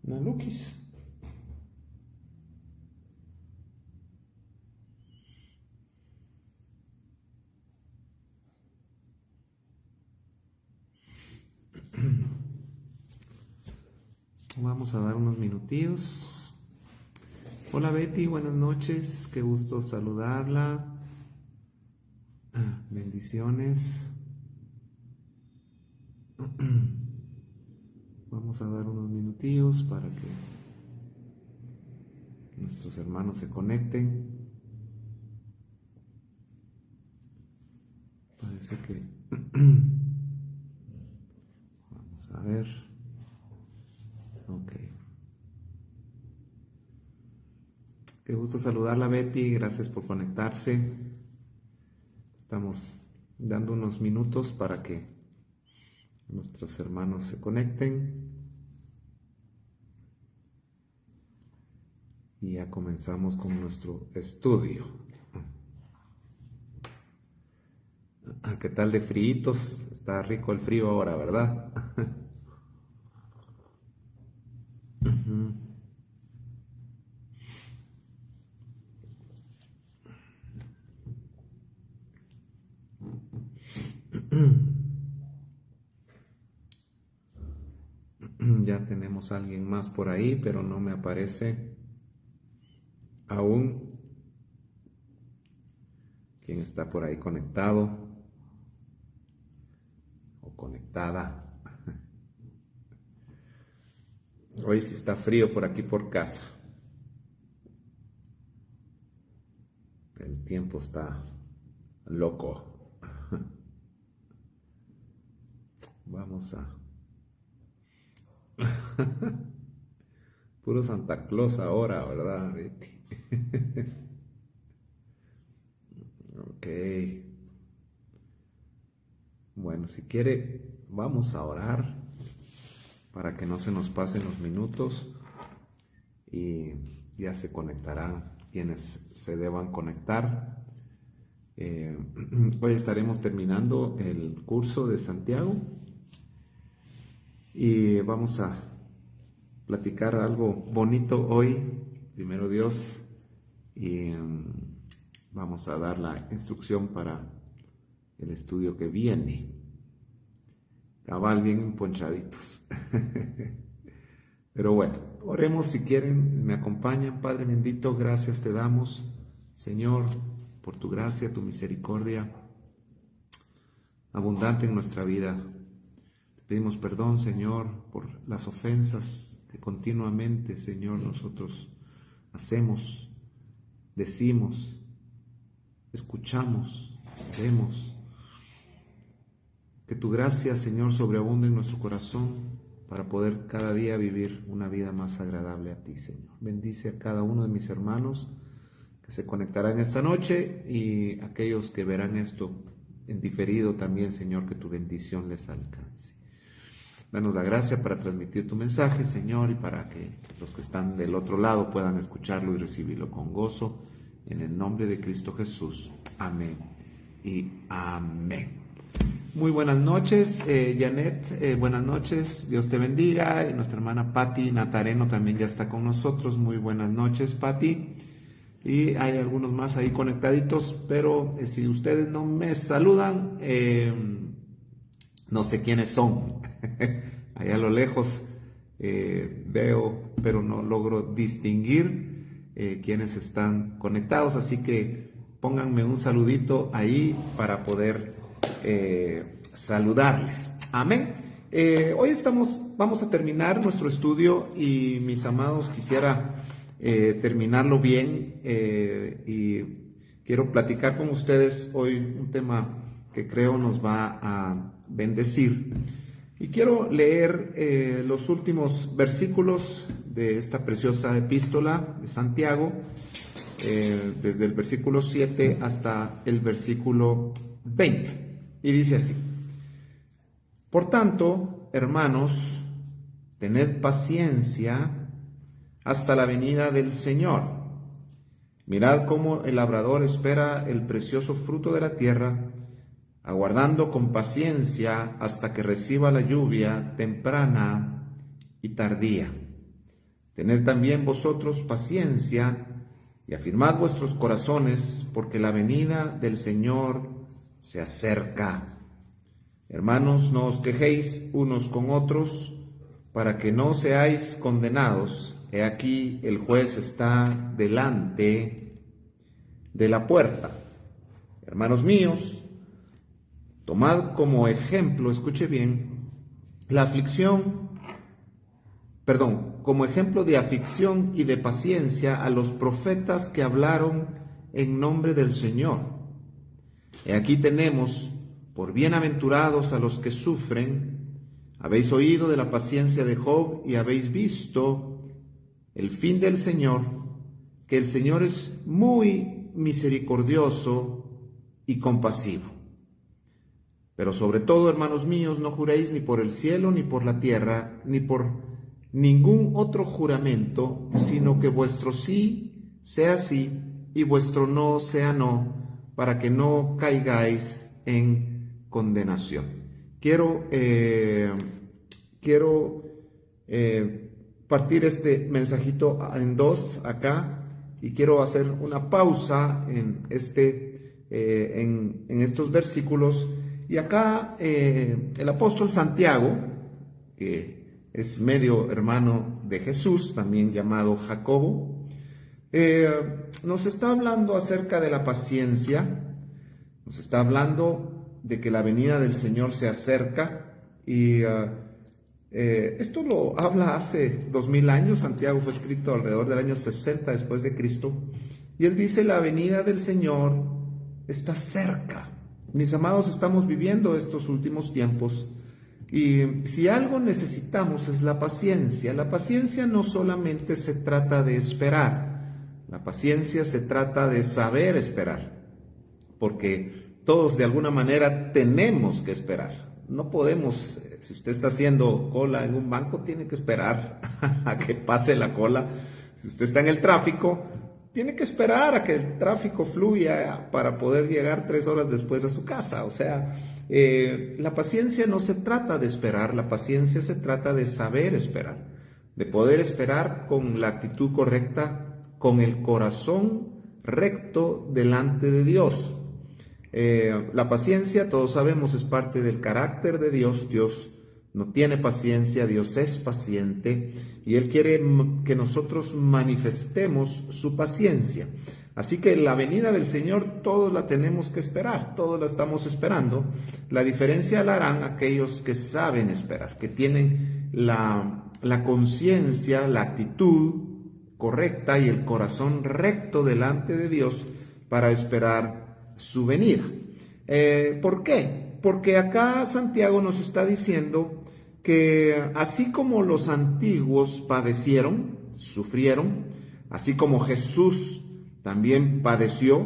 Nalukis. Vamos a dar unos minutillos. Hola Betty, buenas noches, qué gusto saludarla. Bendiciones. Vamos a dar unos minutillos para que nuestros hermanos se conecten. Parece que vamos a ver. Ok. Qué gusto saludarla Betty, gracias por conectarse. Estamos dando unos minutos para que nuestros hermanos se conecten. Y ya comenzamos con nuestro estudio. ¿Qué tal de fríitos? Está rico el frío ahora, ¿verdad? Ya tenemos a alguien más por ahí, pero no me aparece aún quién está por ahí conectado o conectada. Hoy sí está frío por aquí por casa. El tiempo está loco. Vamos a... Puro Santa Claus ahora, ¿verdad, Betty? Ok. Bueno, si quiere, vamos a orar para que no se nos pasen los minutos y ya se conectarán quienes se deban conectar. Hoy estaremos terminando el curso de Santiago y vamos a platicar algo bonito hoy, primero Dios, y vamos a dar la instrucción para el estudio que viene. Cabal, bien ponchaditos. Pero bueno, oremos si quieren, me acompañan. Padre bendito, gracias te damos, Señor, por tu gracia, tu misericordia abundante en nuestra vida. Te pedimos perdón, Señor, por las ofensas que continuamente, Señor, nosotros hacemos, decimos, escuchamos, vemos. Que tu gracia, Señor, sobreabunde en nuestro corazón para poder cada día vivir una vida más agradable a ti, Señor. Bendice a cada uno de mis hermanos que se conectarán esta noche y aquellos que verán esto en diferido también, Señor, que tu bendición les alcance. Danos la gracia para transmitir tu mensaje, Señor, y para que los que están del otro lado puedan escucharlo y recibirlo con gozo. En el nombre de Cristo Jesús. Amén y amén. Muy buenas noches, Janet, buenas noches, Dios te bendiga. Y nuestra hermana Patti Natareno también ya está con nosotros. Muy buenas noches, Patti. Y hay algunos más ahí conectaditos, pero si ustedes no me saludan, no sé quiénes son. Allá a lo lejos veo, pero no logro distinguir quiénes están conectados, así que pónganme un saludito ahí para poder saludarles. Amén. Hoy vamos a terminar nuestro estudio y mis amados, quisiera terminarlo bien y quiero platicar con ustedes hoy un tema que creo nos va a bendecir. Y quiero leer los últimos versículos de esta preciosa epístola de Santiago, desde el versículo 7 hasta el versículo 20. Y dice así: Por tanto, hermanos, tened paciencia hasta la venida del Señor. Mirad cómo el labrador espera el precioso fruto de la tierra, aguardando con paciencia hasta que reciba la lluvia temprana y tardía. Tened también vosotros paciencia y afirmad vuestros corazones, porque la venida del Señor se acerca. Hermanos, no os quejéis unos con otros, para que no seáis condenados. He aquí el juez está delante de la puerta. Hermanos míos, tomad como ejemplo, escuche bien, como ejemplo de aflicción y de paciencia a los profetas que hablaron en nombre del Señor. He aquí tenemos por bienaventurados a los que sufren. Habéis oído de la paciencia de Job y habéis visto el fin del Señor, que el Señor es muy misericordioso y compasivo. Pero sobre todo, hermanos míos, no juréis ni por el cielo, ni por la tierra, ni por ningún otro juramento, sino que vuestro sí sea sí y vuestro no sea no, para que no caigáis en condenación. Quiero partir este mensajito en dos acá y quiero hacer una pausa en estos versículos. Y acá el apóstol Santiago, que es medio hermano de Jesús, también llamado Jacobo, nos está hablando acerca de la paciencia, nos está hablando de que la venida del Señor se acerca y esto lo habla hace 2000 años. Santiago fue escrito alrededor del año 60 después de Cristo y él dice: la venida del Señor está cerca. Mis amados, estamos viviendo estos últimos tiempos y si algo necesitamos es la paciencia. La paciencia no solamente se trata de esperar, la paciencia se trata de saber esperar, porque todos de alguna manera tenemos que esperar. No podemos, si usted está haciendo cola en un banco, tiene que esperar a que pase la cola. Si usted está en el tráfico, tiene que esperar a que el tráfico fluya para poder llegar 3 horas después a su casa. O sea, la paciencia no se trata de esperar, la paciencia se trata de saber esperar, de poder esperar con la actitud correcta, con el corazón recto delante de Dios. La paciencia, todos sabemos, es parte del carácter de Dios. Dios no tiene paciencia, Dios es paciente y Él quiere que nosotros manifestemos su paciencia. Así que la venida del Señor todos la tenemos que esperar, todos la estamos esperando. La diferencia la harán aquellos que saben esperar, que tienen la conciencia, la actitud correcta y el corazón recto delante de Dios para esperar su venida. ¿Por qué? Porque acá Santiago nos está diciendo que así como los antiguos padecieron, sufrieron, así como Jesús también padeció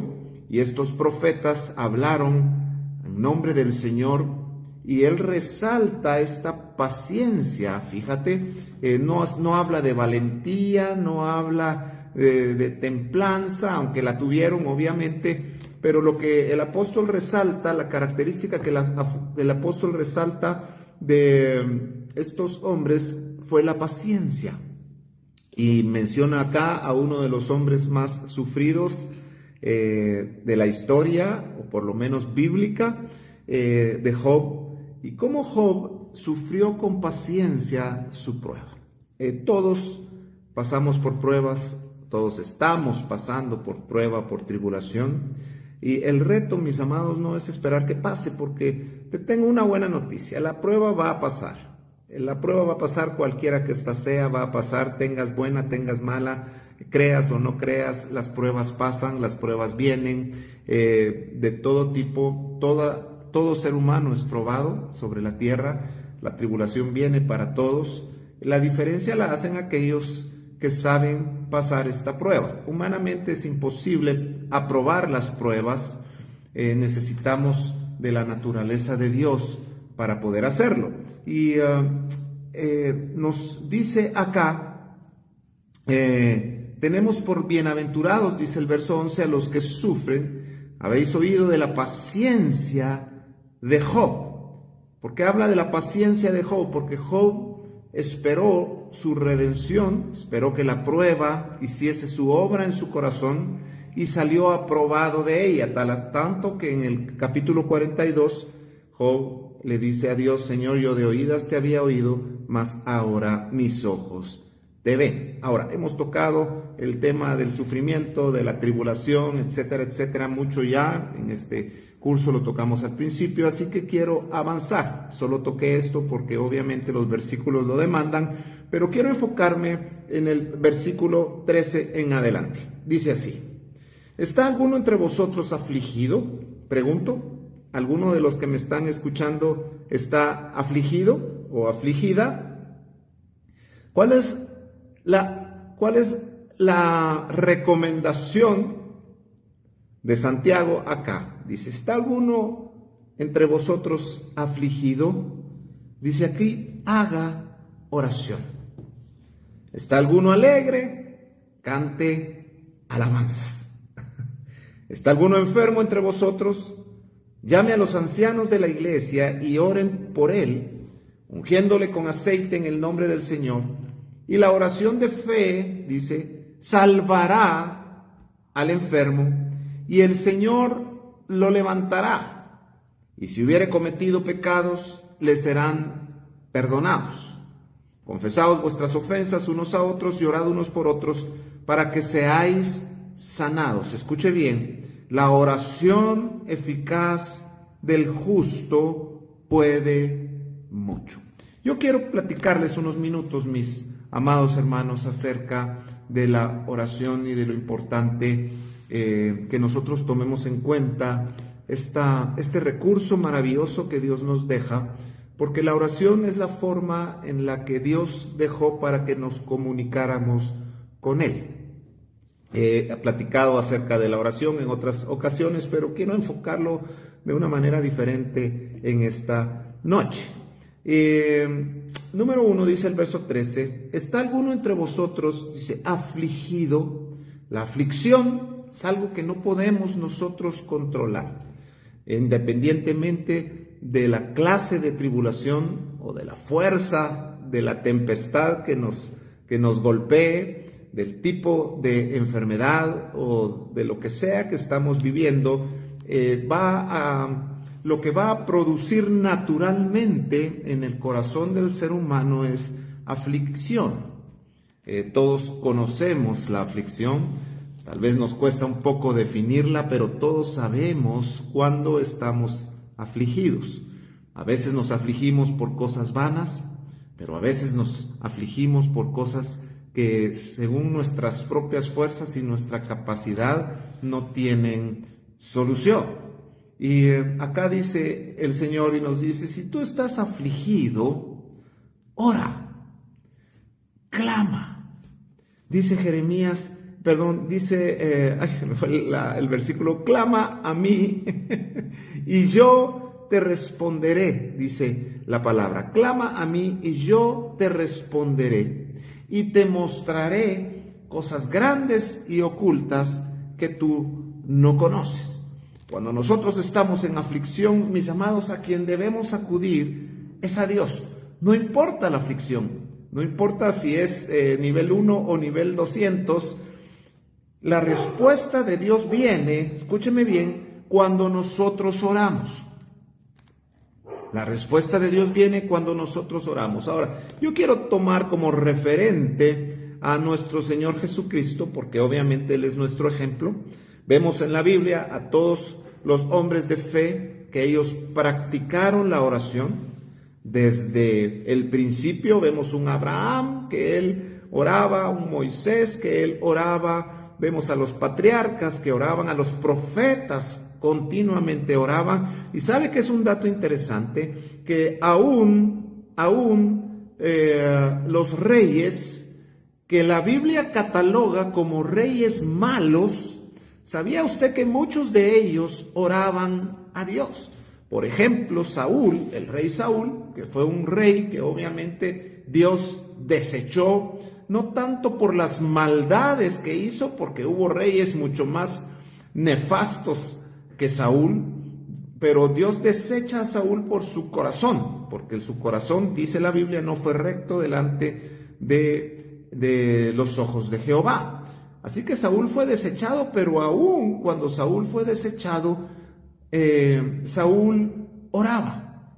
y estos profetas hablaron en nombre del Señor, y él resalta esta paciencia. Fíjate, no habla de valentía, no habla de templanza, aunque la tuvieron obviamente, pero lo que el apóstol resalta, la característica que el apóstol resalta de estos hombres fue la paciencia. Y menciona acá a uno de los hombres más sufridos de la historia, o por lo menos bíblica, de Job, y cómo Job sufrió con paciencia su prueba. Todos pasamos por pruebas, todos estamos pasando por prueba, por tribulación. Y el reto, mis amados, no es esperar que pase, porque te tengo una buena noticia: la prueba va a pasar. La prueba va a pasar, cualquiera que ésta sea, va a pasar, tengas buena, tengas mala, creas o no creas, las pruebas pasan, las pruebas vienen, de todo tipo, todo ser humano es probado sobre la tierra, la tribulación viene para todos. La diferencia la hacen aquellos que saben pasar esta prueba. Humanamente es imposible aprobar las pruebas, necesitamos de la naturaleza de Dios para poder hacerlo. Y nos dice acá, tenemos por bienaventurados, dice el verso 11, a los que sufren. Habéis oído de la paciencia de Job. ¿Por qué habla de la paciencia de Job? Porque Job esperó su redención, esperó que la prueba hiciese su obra en su corazón y salió aprobado de ella, tanto que en el capítulo 42 Job le dice a Dios: Señor, yo de oídas te había oído, mas ahora mis ojos te ven. Ahora, hemos tocado el tema del sufrimiento, de la tribulación, etcétera, etcétera, mucho ya. En este curso lo tocamos al principio, así que quiero avanzar. Solo toqué esto porque obviamente los versículos lo demandan, pero quiero enfocarme en el versículo 13 en adelante. Dice así: ¿está alguno entre vosotros afligido? Pregunto. ¿Alguno de los que me están escuchando está afligido o afligida? ¿Cuál es la recomendación de Santiago acá? Dice: ¿está alguno entre vosotros afligido? Dice aquí: haga oración. ¿Está alguno alegre? Cante alabanzas. ¿Está alguno enfermo entre vosotros? Llame a los ancianos de la iglesia y oren por él, ungiéndole con aceite en el nombre del Señor. Y la oración de fe, dice, salvará al enfermo, y el Señor lo levantará. Y si hubiere cometido pecados, le serán perdonados. Confesaos vuestras ofensas unos a otros y orad unos por otros, para que seáis sanados. Escuche bien: la oración eficaz del justo puede mucho. Yo quiero platicarles unos minutos, mis amados hermanos, acerca de la oración y de lo importante que nosotros tomemos en cuenta este recurso maravilloso que Dios nos deja, porque la oración es la forma en la que Dios dejó para que nos comunicáramos con Él. He platicado acerca de la oración en otras ocasiones, pero quiero enfocarlo de una manera diferente en esta noche. Número 1, dice el verso 13: ¿está alguno entre vosotros, dice, afligido? La aflicción es algo que no podemos nosotros controlar, independientemente de la clase de tribulación o de la fuerza de la tempestad que nos golpee, del tipo de enfermedad o de lo que sea que estamos viviendo. Lo que va a producir naturalmente en el corazón del ser humano es aflicción. Todos conocemos la aflicción, tal vez nos cuesta un poco definirla, pero todos sabemos cuándo estamos afligidos. A veces nos afligimos por cosas vanas, pero a veces nos afligimos por cosas que según nuestras propias fuerzas y nuestra capacidad no tienen solución. Y acá dice el Señor y nos dice: si tú estás afligido, ora, clama. Dice Jeremías, se me fue el versículo: clama a mí y yo te responderé, dice la palabra. Clama a mí y yo te responderé y te mostraré cosas grandes y ocultas que tú no conoces. Cuando nosotros estamos en aflicción, mis amados, a quien debemos acudir es a Dios. No importa la aflicción, no importa si es nivel 1 o nivel 200, la respuesta de Dios viene, escúcheme bien, cuando nosotros oramos. La respuesta de Dios viene cuando nosotros oramos. Ahora, yo quiero tomar como referente a nuestro Señor Jesucristo, porque obviamente Él es nuestro ejemplo. Vemos en la Biblia a todos los hombres de fe que ellos practicaron la oración. Desde el principio vemos un Abraham que él oraba, un Moisés que él oraba, vemos a los patriarcas que oraban, a los profetas continuamente oraban. Y sabe que es un dato interesante, que aún los reyes que la Biblia cataloga como reyes malos, ¿sabía usted que muchos de ellos oraban a Dios? Por ejemplo, Saúl, el rey Saúl, que fue un rey que obviamente Dios desechó, no tanto por las maldades que hizo, porque hubo reyes mucho más nefastos que Saúl, pero Dios desecha a Saúl por su corazón, porque su corazón, dice la Biblia, no fue recto delante de los ojos de Jehová. Así que Saúl fue desechado, pero aún cuando Saúl fue desechado, Saúl oraba.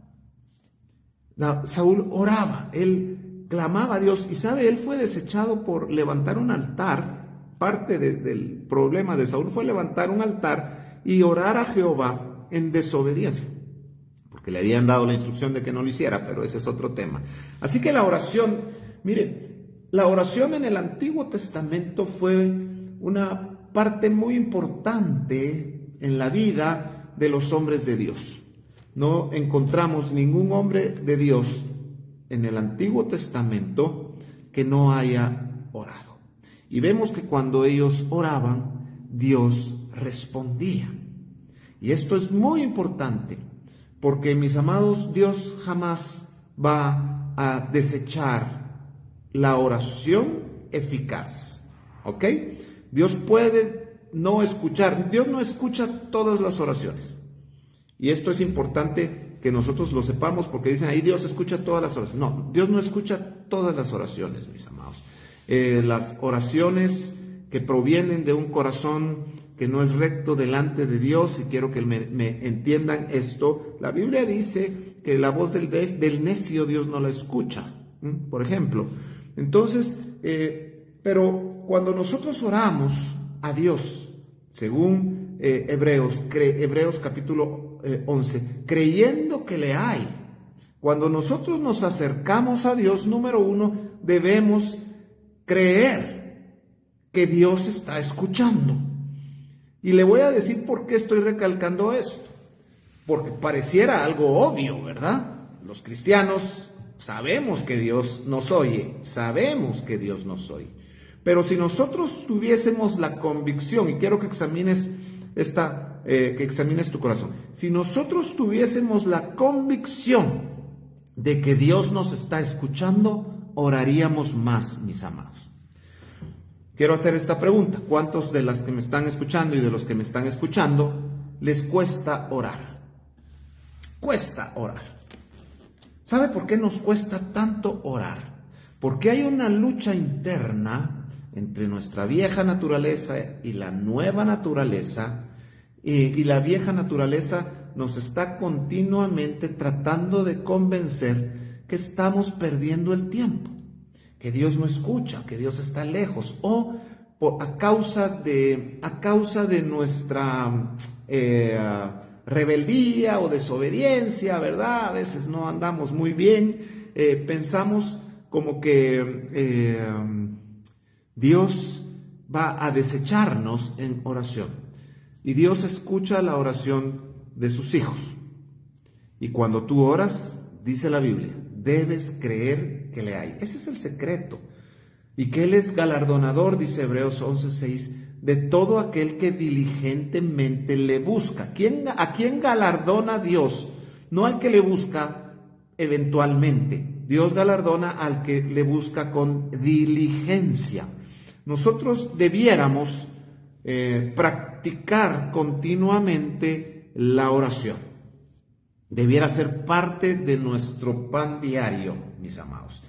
Saúl oraba, él clamaba a Dios, y sabe, él fue desechado por levantar un altar. Parte del problema de Saúl fue levantar un altar y orar a Jehová en desobediencia, porque le habían dado la instrucción de que no lo hiciera, pero ese es otro tema. Así que la oración, miren, la oración en el Antiguo Testamento fue una parte muy importante en la vida de los hombres de Dios. No encontramos ningún hombre de Dios en el Antiguo Testamento que no haya orado. Y vemos que cuando ellos oraban, Dios respondía. Y esto es muy importante, porque, mis amados, Dios jamás va a desechar la oración eficaz, ¿ok? Dios puede no escuchar, Dios no escucha todas las oraciones. Y esto es importante que nosotros lo sepamos, porque dicen ahí Dios escucha todas las oraciones. No, Dios no escucha todas las oraciones, mis amados. Las oraciones que provienen de un corazón que no es recto delante de Dios, y quiero que me entiendan esto, la Biblia dice que la voz del necio Dios no la escucha, por ejemplo. Entonces, pero cuando nosotros oramos a Dios, según Hebreos capítulo 11, creyendo que le hay, cuando nosotros nos acercamos a Dios, número uno, debemos creer que Dios está escuchando. Y le voy a decir por qué estoy recalcando esto, porque pareciera algo obvio, ¿verdad? Los cristianos sabemos que Dios nos oye, pero si nosotros tuviésemos la convicción, y quiero que examines tu corazón, si nosotros tuviésemos la convicción de que Dios nos está escuchando, oraríamos más, mis amados. Quiero hacer esta pregunta: ¿cuántos de las que me están escuchando y de los que me están escuchando les cuesta orar? Cuesta orar. ¿Sabe por qué nos cuesta tanto orar? Porque hay una lucha interna entre nuestra vieja naturaleza y la nueva naturaleza, y la vieja naturaleza nos está continuamente tratando de convencer que estamos perdiendo el tiempo, que Dios no escucha, que Dios está lejos, o a causa de nuestra rebeldía o desobediencia, ¿verdad? A veces no andamos muy bien, pensamos como que Dios va a desecharnos en oración. Y Dios escucha la oración de sus hijos. Y cuando tú oras, dice la Biblia, debes creer que le hay. Ese es el secreto. Y que Él es galardonador, dice Hebreos 11:6, de todo aquel que diligentemente le busca. ¿A quién galardona Dios? No al que le busca eventualmente. Dios galardona al que le busca con diligencia. Nosotros debiéramos practicar continuamente la oración. Debiera ser parte de nuestro pan diario, mis amados.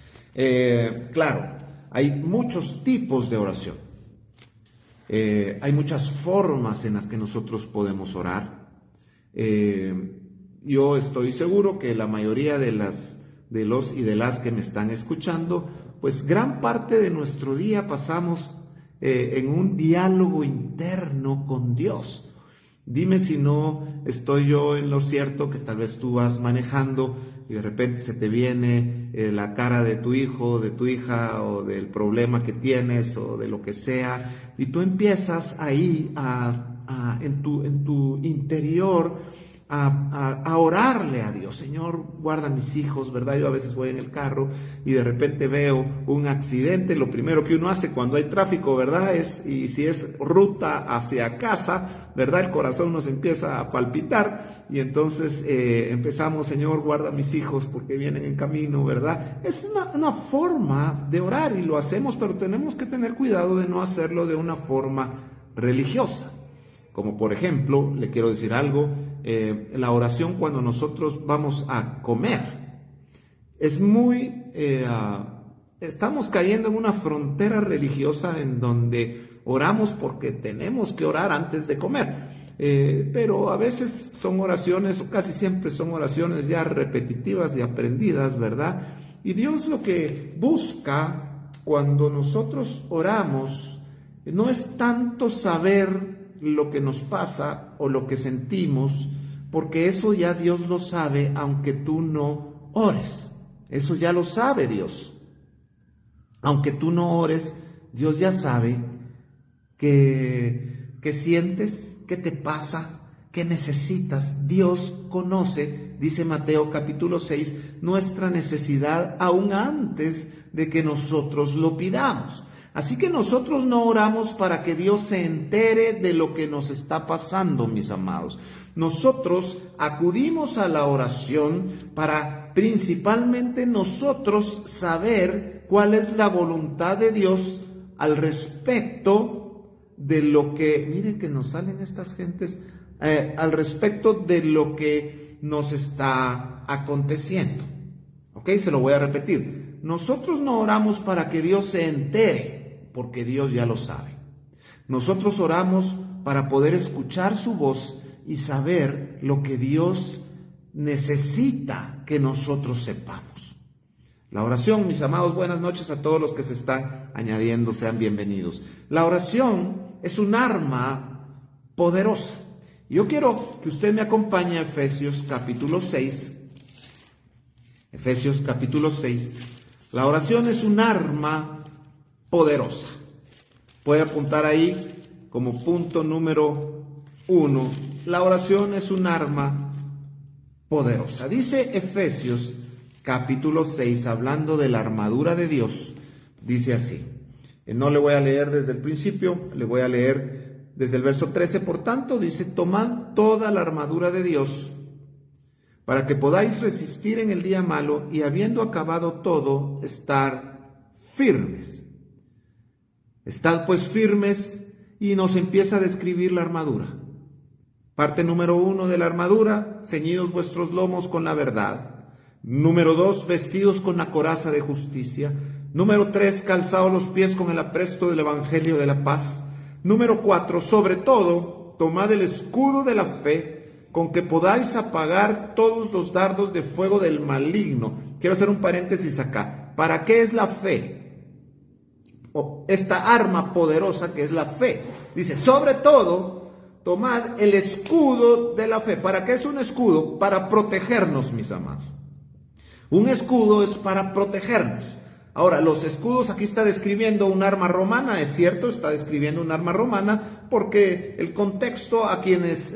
Claro, hay muchos tipos de oración. Hay muchas formas en las que nosotros podemos orar. Yo estoy seguro que la mayoría de los y de las que me están escuchando, pues gran parte de nuestro día pasamos en un diálogo interno con Dios. Dime si no estoy yo en lo cierto, que tal vez tú vas manejando y de repente se te viene la cara de tu hijo, de tu hija, o del problema que tienes, o de lo que sea, y tú empiezas ahí en tu interior a orarle a Dios. Señor, guarda a mis hijos, ¿verdad? Yo a veces voy en el carro y de repente veo un accidente. Lo primero que uno hace cuando hay tráfico, ¿verdad? Y si es ruta hacia casa, ¿verdad? El corazón nos empieza a palpitar y entonces empezamos, Señor, guarda a mis hijos porque vienen en camino, ¿verdad? Es una forma de orar y lo hacemos, pero tenemos que tener cuidado de no hacerlo de una forma religiosa. Como por ejemplo, le quiero decir algo, la oración cuando nosotros vamos a comer. Es muy, estamos cayendo en una frontera religiosa en donde oramos porque tenemos que orar antes de comer. Pero a veces son oraciones, o casi siempre son oraciones ya repetitivas y aprendidas, ¿verdad? Y Dios lo que busca cuando nosotros oramos no es tanto saber lo que nos pasa o lo que sentimos, porque eso ya Dios lo sabe aunque tú no ores. Eso ya lo sabe Dios. Aunque tú no ores, Dios ya sabe qué sientes, qué te pasa, qué necesitas. Dios conoce, dice Mateo capítulo 6, nuestra necesidad aún antes de que nosotros lo pidamos. Así que nosotros no oramos para que Dios se entere de lo que nos está pasando, mis amados. Nosotros acudimos a la oración para principalmente nosotros saber cuál es la voluntad de Dios al respecto de lo que, miren que nos salen estas gentes, al respecto de lo que nos está aconteciendo. ¿Ok? Se lo voy a repetir. Nosotros no oramos para que Dios se entere, porque Dios ya lo sabe. Nosotros oramos para poder escuchar su voz y saber lo que Dios necesita que nosotros sepamos. La oración, mis amados, buenas noches a todos los que se están añadiendo, sean bienvenidos. La oración es un arma poderosa. Yo quiero que usted me acompañe a Efesios capítulo 6. Efesios capítulo 6. La oración es un arma poderosa. Puede apuntar ahí como punto número 1. La oración es un arma poderosa. Dice Efesios capítulo 6, hablando de la armadura de Dios, dice así. No le voy a leer desde el principio, le voy a leer desde el verso 13. Por tanto, dice, tomad toda la armadura de Dios para que podáis resistir en el día malo y habiendo acabado todo, estar firmes. Estad pues firmes, y nos empieza a describir la armadura. Parte número 1 de la armadura, ceñidos vuestros lomos con la verdad. Número 2, vestidos con la coraza de justicia. Número 3, calzados los pies con el apresto del evangelio de la paz. Número 4, sobre todo, tomad el escudo de la fe, con que podáis apagar todos los dardos de fuego del maligno. Quiero hacer un paréntesis acá. ¿Para qué es la fe? Esta arma poderosa que es la fe. Dice, sobre todo, tomad el escudo de la fe. ¿Para qué es un escudo? Para protegernos, mis amados. Un escudo es para protegernos. Ahora, los escudos, aquí está describiendo un arma romana, es cierto, está describiendo un arma romana, porque el contexto a quienes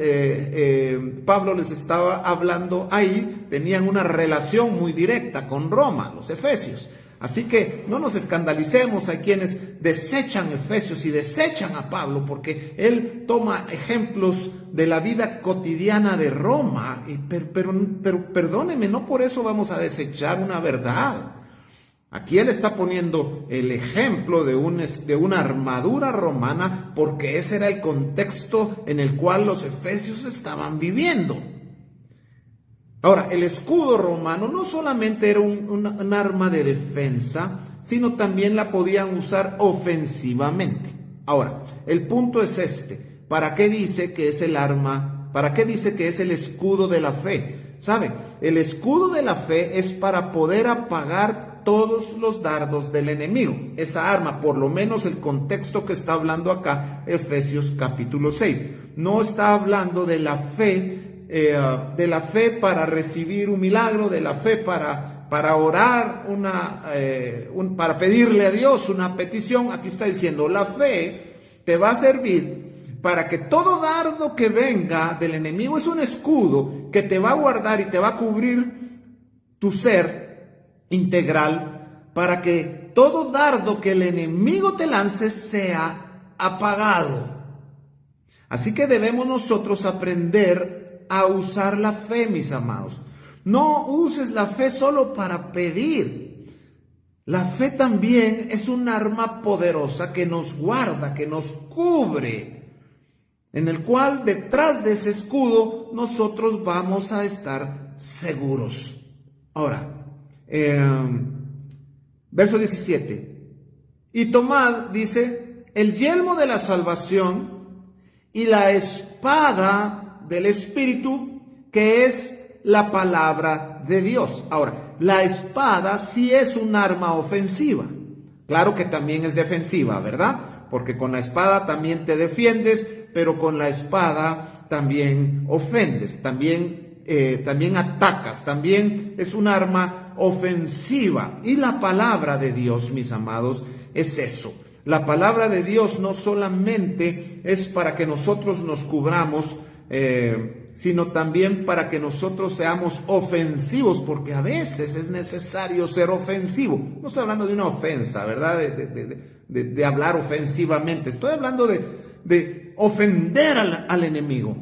Pablo les estaba hablando ahí, tenían una relación muy directa con Roma, los efesios. Así que no nos escandalicemos, hay quienes desechan Efesios y desechan a Pablo porque él toma ejemplos de la vida cotidiana de Roma, pero perdónenme, no por eso vamos a desechar una verdad. Aquí él está poniendo el ejemplo de una armadura romana porque ese era el contexto en el cual los efesios estaban viviendo. Ahora, el escudo romano no solamente era un arma de defensa, sino también la podían usar ofensivamente. Ahora, el punto es este. ¿Para qué dice que es el arma? ¿Para qué dice que es el escudo de la fe? ¿Sabe? El escudo de la fe es para poder apagar todos los dardos del enemigo. Esa arma, por lo menos el contexto que está hablando acá, Efesios capítulo 6. No está hablando de la fe para recibir un milagro, de la fe para orar, para pedirle a Dios una petición. Aquí está diciendo, la fe te va a servir para que todo dardo que venga del enemigo es un escudo que te va a guardar y te va a cubrir tu ser integral, para que todo dardo que el enemigo te lance sea apagado. Así que debemos nosotros aprender a usar la fe, mis amados. No uses la fe solo para pedir. La fe también es un arma poderosa que nos guarda, que nos cubre. en el cual detrás de ese escudo nosotros vamos a estar seguros. Ahora, verso 17. Y tomad, dice, el yelmo de la salvación y la espada del Espíritu, que es la palabra de Dios. Ahora, la espada sí es un arma ofensiva. Claro que también es defensiva, ¿verdad? Porque con la espada también te defiendes, pero con la espada también ofendes, también atacas, también es un arma ofensiva. Y la palabra de Dios, mis amados, es eso. La palabra de Dios no solamente es para que nosotros nos cubramos, sino también para que nosotros seamos ofensivos, porque a veces es necesario ser ofensivo. No estoy hablando de una ofensa, ¿verdad? De hablar ofensivamente. Estoy hablando de ofender al enemigo,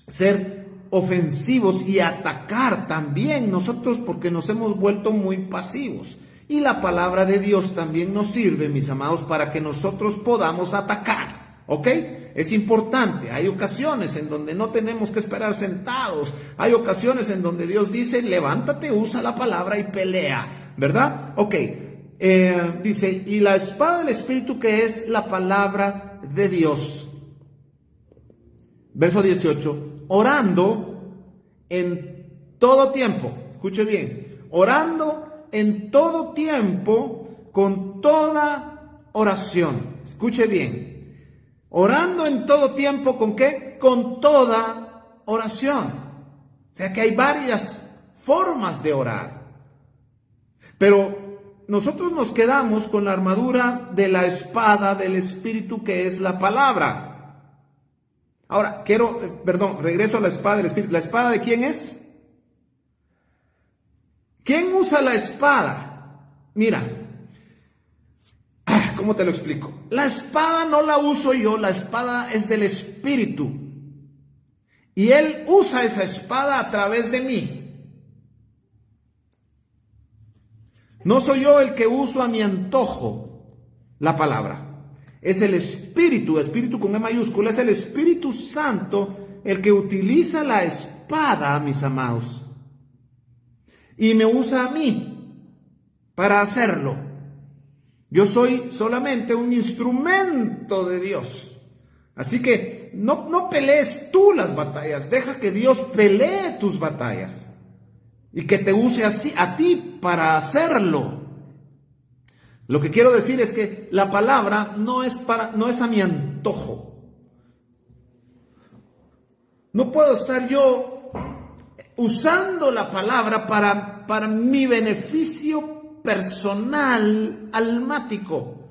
ser ofensivos y atacar también nosotros, porque nos hemos vuelto muy pasivos. Y la palabra de Dios también nos sirve, mis amados, para que nosotros podamos atacar, ¿ok? Es importante. Hay ocasiones en donde no tenemos que esperar sentados. Hay ocasiones en donde Dios dice, levántate, usa la palabra y pelea, ¿verdad? Ok. Dice, y la espada del Espíritu, que es la palabra de Dios. Verso 18. Orando en todo tiempo. Escuche bien. Orando en todo tiempo con toda oración. Escuche bien. Orando en todo tiempo, ¿con qué? Con toda oración. O sea que hay varias formas de orar. Pero nosotros nos quedamos con la armadura de la espada del Espíritu, que es la palabra. Ahora, regreso a la espada del Espíritu. ¿La espada de quién es? ¿Quién usa la espada? Mira, ¿cómo te lo explico? La espada no la uso yo, la espada es del Espíritu. Y Él usa esa espada a través de mí. No soy yo el que uso a mi antojo la palabra. Es el Espíritu, Espíritu con E mayúscula, es el Espíritu Santo el que utiliza la espada, mis amados. Y me usa a mí para hacerlo. Yo soy solamente un instrumento de Dios. Así que no pelees tú las batallas, deja que Dios pelee tus batallas y que te use así a ti para hacerlo. Lo que quiero decir es que la palabra no es a mi antojo. No puedo estar yo usando la palabra para mi beneficio personal, almático,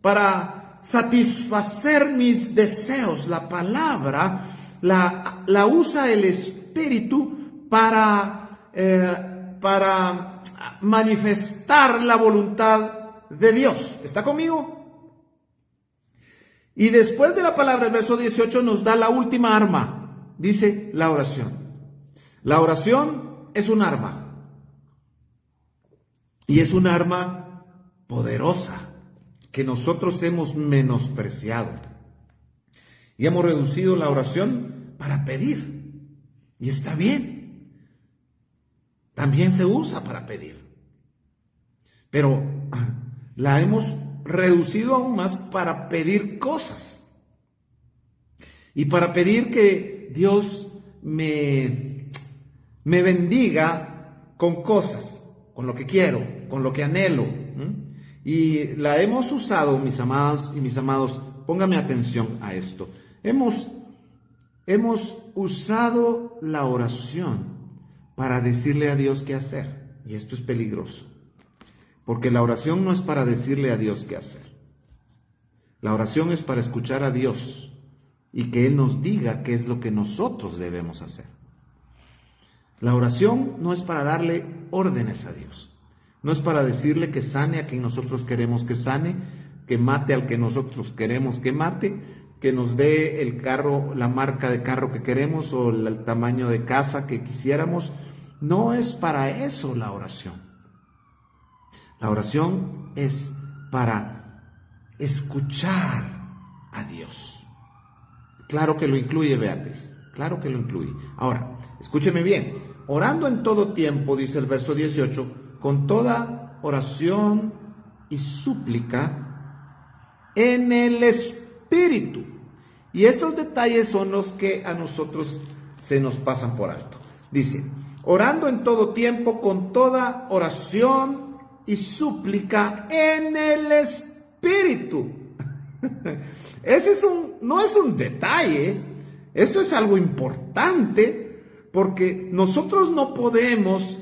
para satisfacer mis deseos. La palabra la usa el Espíritu para manifestar la voluntad de Dios. ¿Está conmigo? Y después de la palabra, el verso 18 nos da la última arma. Dice la oración. La oración es un arma. Y es un arma poderosa que nosotros hemos menospreciado. Y hemos reducido la oración para pedir. Y está bien. También se usa para pedir. Pero la hemos reducido aún más para pedir cosas. Y para pedir que Dios me bendiga con cosas, con lo que quiero, con lo que anhelo. Y la hemos usado, mis amadas y mis amados, póngame atención a esto. Hemos usado la oración para decirle a Dios qué hacer. Y esto es peligroso. Porque la oración no es para decirle a Dios qué hacer. La oración es para escuchar a Dios y que Él nos diga qué es lo que nosotros debemos hacer. La oración no es para darle órdenes a Dios. No es para decirle que sane a quien nosotros queremos que sane, que mate al que nosotros queremos que mate, que nos dé el carro, la marca de carro que queremos o el tamaño de casa que quisiéramos. No es para eso la oración. La oración es para escuchar a Dios. Claro que lo incluye, Beatriz. Claro que lo incluye. Ahora, escúcheme bien. Orando en todo tiempo, dice el verso 18, con toda oración y súplica en el Espíritu. Y estos detalles son los que a nosotros se nos pasan por alto. Dice, orando en todo tiempo con toda oración y súplica en el Espíritu. No es un detalle, eso es algo importante, porque nosotros no podemos,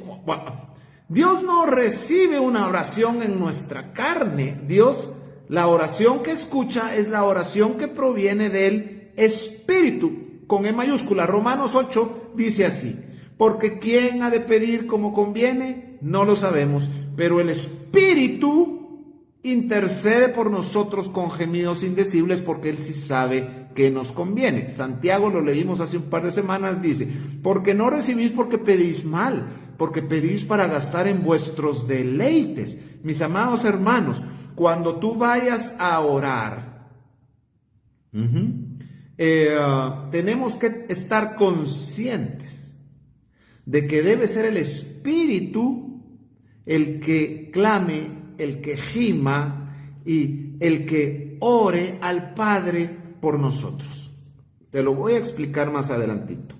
Dios no recibe una oración en nuestra carne. Dios, la oración que escucha es la oración que proviene del Espíritu, con E mayúscula. Romanos 8 dice así, porque ¿quién ha de pedir como conviene? No lo sabemos, pero el Espíritu intercede por nosotros con gemidos indecibles, porque Él sí sabe que nos conviene. Santiago, lo leímos hace un par de semanas, dice, porque no recibís porque pedís mal, porque pedís para gastar en vuestros deleites. Mis amados hermanos, cuando tú vayas a orar, tenemos que estar conscientes de que debe ser el Espíritu el que clame, el que gima y el que ore al Padre por nosotros. Te lo voy a explicar más adelantito.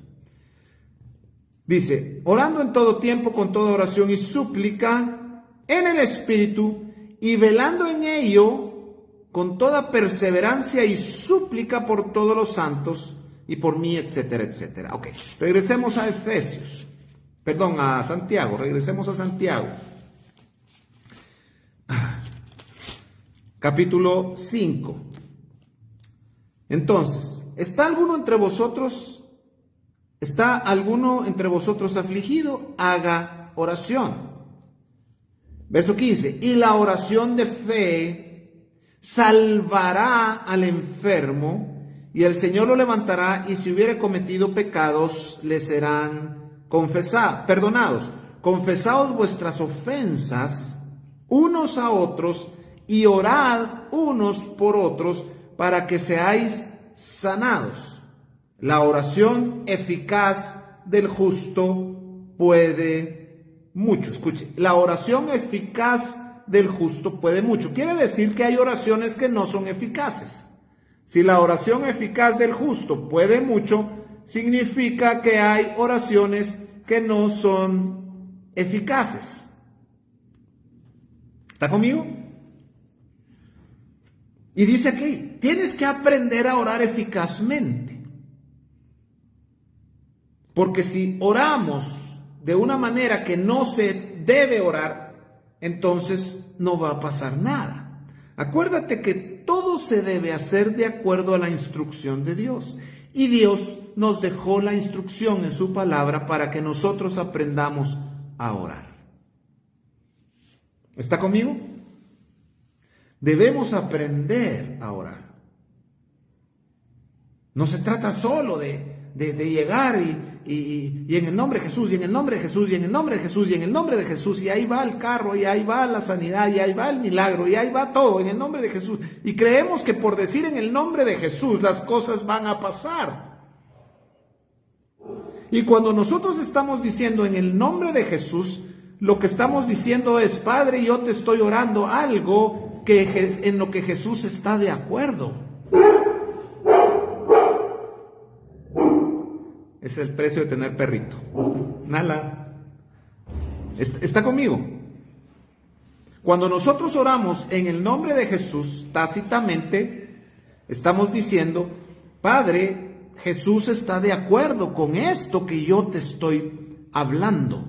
Dice, orando en todo tiempo con toda oración y súplica en el Espíritu y velando en ello con toda perseverancia y súplica por todos los santos y por mí, etcétera, etcétera. Ok, regresemos a a Santiago, regresemos a Santiago. Capítulo 5. Entonces, ¿está alguno entre vosotros afligido? Haga oración. Verso 15. Y la oración de fe salvará al enfermo, y el Señor lo levantará, y si hubiere cometido pecados, le serán perdonados. Confesaos vuestras ofensas unos a otros y orad unos por otros para que seáis sanados. La oración eficaz del justo puede mucho. Escuche, la oración eficaz del justo puede mucho. Quiere decir que hay oraciones que no son eficaces. Si la oración eficaz del justo puede mucho, significa que hay oraciones que no son eficaces. ¿Está conmigo? Y dice aquí, tienes que aprender a orar eficazmente. Porque si oramos de una manera que no se debe orar, entonces no va a pasar nada. Acuérdate que todo se debe hacer de acuerdo a la instrucción de Dios. Y Dios nos dejó la instrucción en su palabra para que nosotros aprendamos a orar. ¿Está conmigo? Debemos aprender a orar. No se trata solo de llegar y en el nombre de Jesús, y en el nombre de Jesús, y en el nombre de Jesús, y en el nombre de Jesús, y ahí va el carro, y ahí va la sanidad, y ahí va el milagro, y ahí va todo en el nombre de Jesús. Y creemos que por decir en el nombre de Jesús las cosas van a pasar. Y cuando nosotros estamos diciendo en el nombre de Jesús, lo que estamos diciendo es, Padre, yo te estoy orando algo en lo que Jesús está de acuerdo. Es el precio de tener perrito. Nala. ¿Está conmigo? Cuando nosotros oramos en el nombre de Jesús, tácitamente, estamos diciendo, Padre, Jesús está de acuerdo con esto que yo te estoy hablando.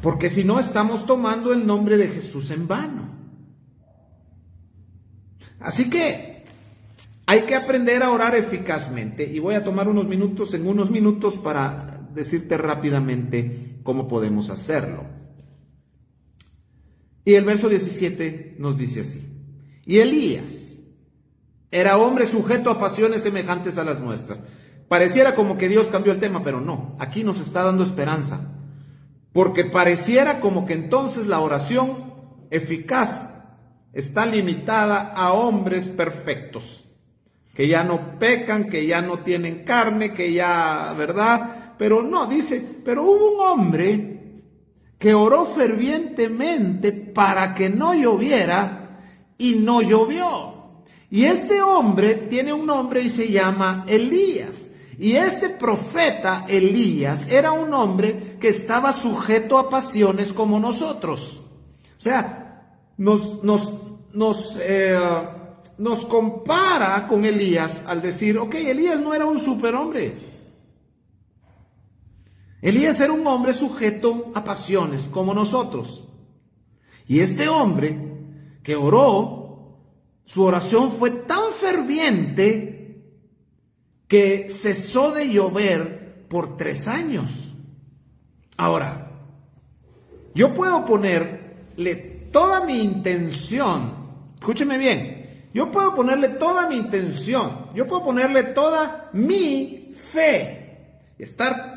Porque si no, estamos tomando el nombre de Jesús en vano. Así que hay que aprender a orar eficazmente. Y voy a tomar unos minutos para decirte rápidamente cómo podemos hacerlo. Y el verso 17 nos dice así. Y Elías era hombre sujeto a pasiones semejantes a las nuestras. Pareciera como que Dios cambió el tema, pero no. Aquí nos está dando esperanza. Porque pareciera como que entonces la oración eficaz está limitada a hombres perfectos. que ya no pecan, que ya no tienen carne, que ya, ¿verdad? Pero no, dice, pero hubo un hombre que oró fervientemente para que no lloviera y no llovió. Y este hombre tiene un nombre y se llama Elías. Y este profeta Elías era un hombre que estaba sujeto a pasiones como nosotros. O sea, nos compara con Elías al decir, ok, Elías no era un superhombre. Elías era un hombre sujeto a pasiones como nosotros. Y este hombre que oró, su oración fue tan ferviente que cesó de llover por 3 años. Ahora, yo puedo ponerle toda mi intención, escúcheme bien, yo puedo ponerle toda mi intención, yo puedo ponerle toda mi fe,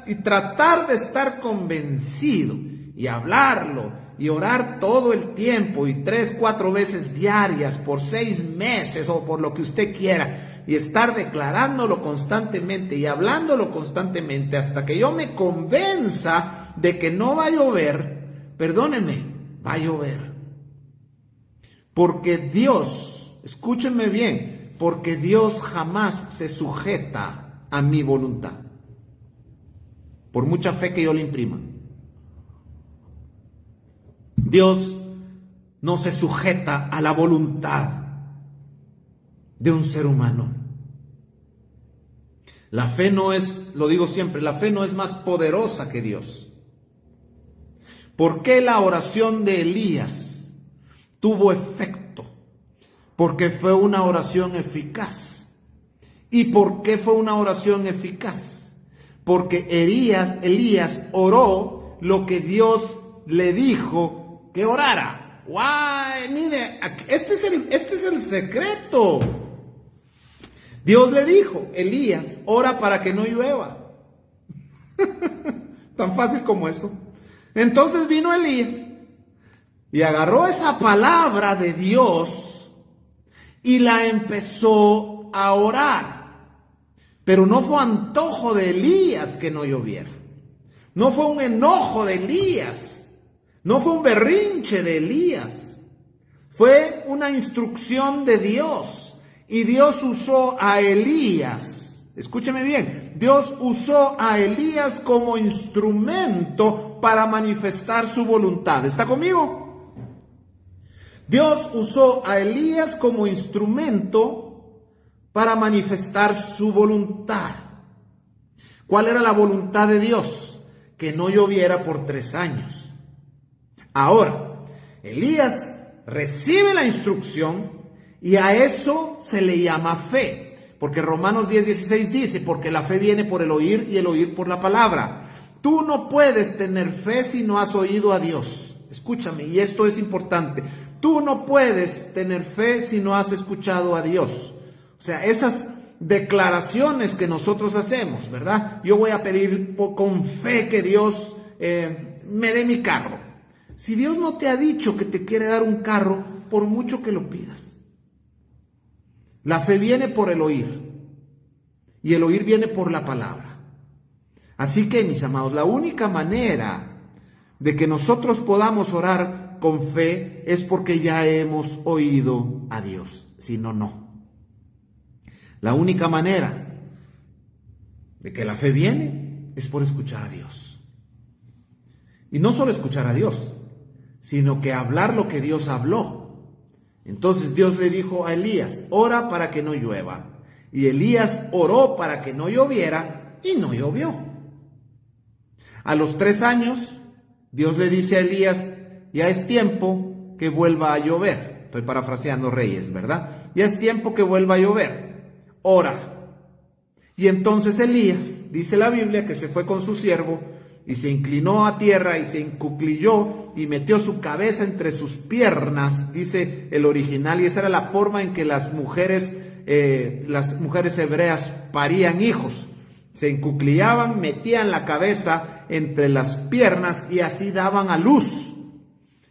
y tratar de estar convencido, y hablarlo, y orar todo el tiempo, y 3, 4 veces diarias, por 6 meses, o por lo que usted quiera, y estar declarándolo constantemente y hablándolo constantemente hasta que yo me convenza de que no va a llover. Perdónenme, va a llover. Porque Dios, escúchenme bien, porque Dios jamás se sujeta a mi voluntad, por mucha fe que yo le imprima. Dios no se sujeta a la voluntad de un ser humano. La fe no es, lo digo siempre, la fe no es más poderosa que Dios. ¿Por qué la oración de Elías tuvo efecto? Porque fue una oración eficaz. ¿Y por qué fue una oración eficaz? Porque Elías oró lo que Dios le dijo que orara. ¡Guay! Mire, este es el secreto. Dios le dijo, Elías, ora para que no llueva. Tan fácil como eso. Entonces vino Elías y agarró esa palabra de Dios y la empezó a orar. Pero no fue antojo de Elías que no lloviera. No fue un enojo de Elías. No fue un berrinche de Elías. Fue una instrucción de Dios. Y Dios usó a Elías, escúcheme bien, Dios usó a Elías como instrumento para manifestar su voluntad. ¿Está conmigo? Dios usó a Elías como instrumento para manifestar su voluntad. ¿Cuál era la voluntad de Dios? Que no lloviera por 3 años. Ahora, Elías recibe la instrucción y a eso se le llama fe, porque Romanos 10:16 dice, porque la fe viene por el oír y el oír por la palabra. Tú no puedes tener fe si no has oído a Dios. Escúchame, y esto es importante. Tú no puedes tener fe si no has escuchado a Dios. O sea, esas declaraciones que nosotros hacemos, ¿verdad? Yo voy a pedir con fe que Dios me dé mi carro. Si Dios no te ha dicho que te quiere dar un carro, por mucho que lo pidas. La fe viene por el oír y el oír viene por la palabra. Así que, mis amados, la única manera de que nosotros podamos orar con fe es porque ya hemos oído a Dios. Si no, no. La única manera de que la fe viene es por escuchar a Dios. Y no solo escuchar a Dios, sino que hablar lo que Dios habló. Entonces Dios le dijo a Elías, ora para que no llueva. Y Elías oró para que no lloviera y no llovió. A los 3 años, Dios le dice a Elías, ya es tiempo que vuelva a llover. Estoy parafraseando Reyes, ¿verdad? Ya es tiempo que vuelva a llover. Ora. Y entonces Elías, dice la Biblia, que se fue con su siervo y se inclinó a tierra y se encuclilló y metió su cabeza entre sus piernas, dice el original, y esa era la forma en que las mujeres hebreas parían hijos. Se encuclillaban, metían la cabeza entre las piernas y así daban a luz.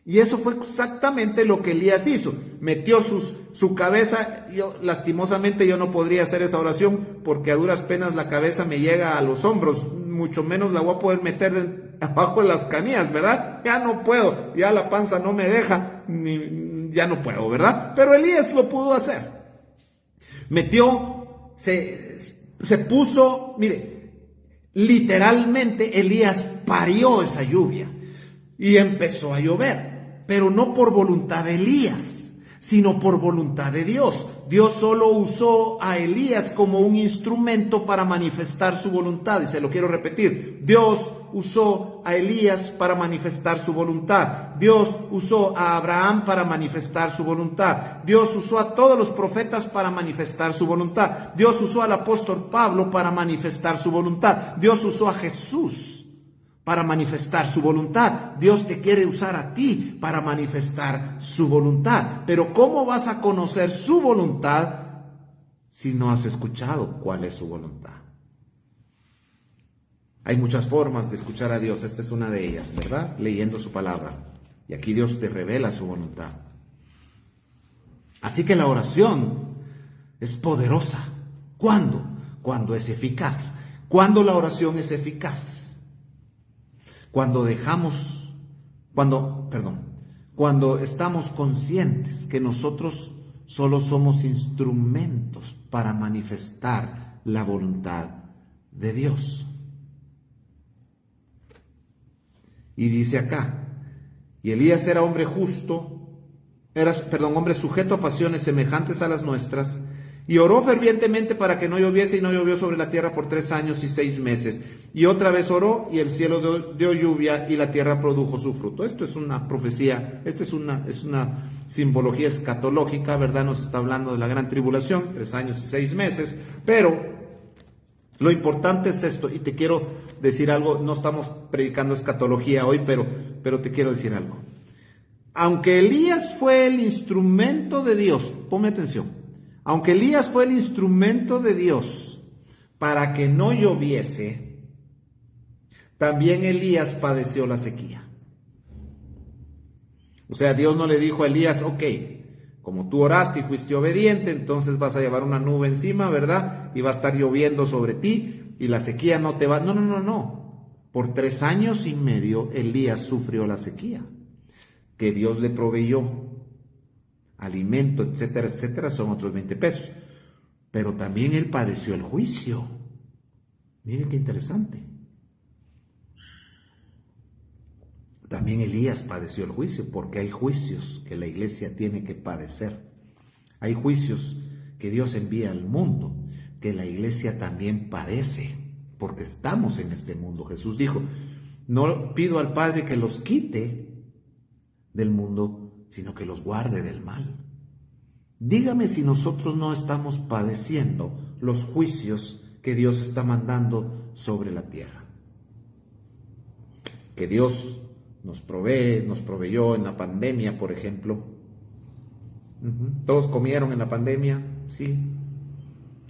Y eso fue exactamente lo que Elías hizo. Metió su cabeza. Lastimosamente yo no podría hacer esa oración porque a duras penas la cabeza me llega a los hombros. Mucho menos la voy a poder meter abajo de las canillas, ¿verdad? Ya no puedo. Ya la panza no me deja. Ya no puedo, ¿verdad? Pero Elías lo pudo hacer. Metió, se puso, mire, literalmente Elías parió esa lluvia y empezó a llover. Pero no por voluntad de Elías, sino por voluntad de Dios. Dios solo usó a Elías como un instrumento para manifestar su voluntad. Y se lo quiero repetir. Dios usó a Elías para manifestar su voluntad. Dios usó a Abraham para manifestar su voluntad. Dios usó a todos los profetas para manifestar su voluntad. Dios usó al apóstol Pablo para manifestar su voluntad. Dios usó a Jesús para manifestar su voluntad. Dios te quiere usar a ti para manifestar su voluntad. Pero ¿cómo vas a conocer su voluntad si no has escuchado cuál es su voluntad? Hay muchas formas de escuchar a Dios. Esta es una de ellas, ¿verdad? Leyendo su palabra. Y aquí Dios te revela su voluntad. Así que la oración es poderosa. ¿Cuándo? Cuando es eficaz. ¿Cuándo la oración es eficaz? Cuando estamos conscientes que nosotros solo somos instrumentos para manifestar la voluntad de Dios. Y dice acá, y Elías era hombre justo, hombre sujeto a pasiones semejantes a las nuestras, y oró fervientemente para que no lloviese, y no llovió sobre la tierra por 3 años y 6 meses. Y otra vez oró, y el cielo dio lluvia, y la tierra produjo su fruto. Esto es una profecía, esta es una simbología escatológica, ¿verdad? Nos está hablando de la gran tribulación, 3 años y 6 meses. Pero lo importante es esto, y te quiero decir algo. No estamos predicando escatología hoy, pero te quiero decir algo. Aunque Elías fue el instrumento de Dios, ponme atención. Aunque Elías fue el instrumento de Dios para que no lloviese, también Elías padeció la sequía. O sea, Dios no le dijo a Elías, ok, como tú oraste y fuiste obediente, entonces vas a llevar una nube encima, ¿verdad? Y va a estar lloviendo sobre ti y la sequía no te va... No. Por 3 años y medio Elías sufrió la sequía, que Dios le proveyó. Alimento, etcétera, etcétera, son otros 20 pesos. Pero también él padeció el juicio. Miren qué interesante. También Elías padeció el juicio, porque hay juicios que la iglesia tiene que padecer. Hay juicios que Dios envía al mundo, que la iglesia también padece, porque estamos en este mundo. Jesús dijo, no pido al Padre que los quite del mundo, sino que los guarde del mal. Dígame si nosotros no estamos padeciendo los juicios que Dios está mandando sobre la tierra. Que Dios nos proveyó en la pandemia, por ejemplo. Todos comieron en la pandemia, sí.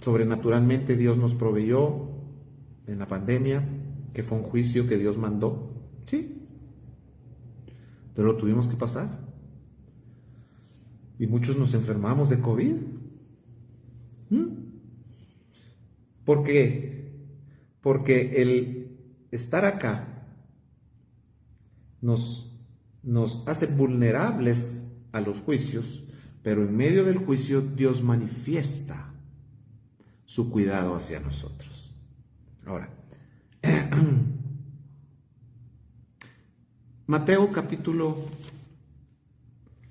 Sobrenaturalmente Dios nos proveyó en la pandemia, que fue un juicio que Dios mandó, sí. Pero lo tuvimos que pasar. Y muchos nos enfermamos de COVID. ¿Por qué? Porque el estar acá nos hace vulnerables a los juicios, pero en medio del juicio Dios manifiesta su cuidado hacia nosotros. Ahora, Mateo capítulo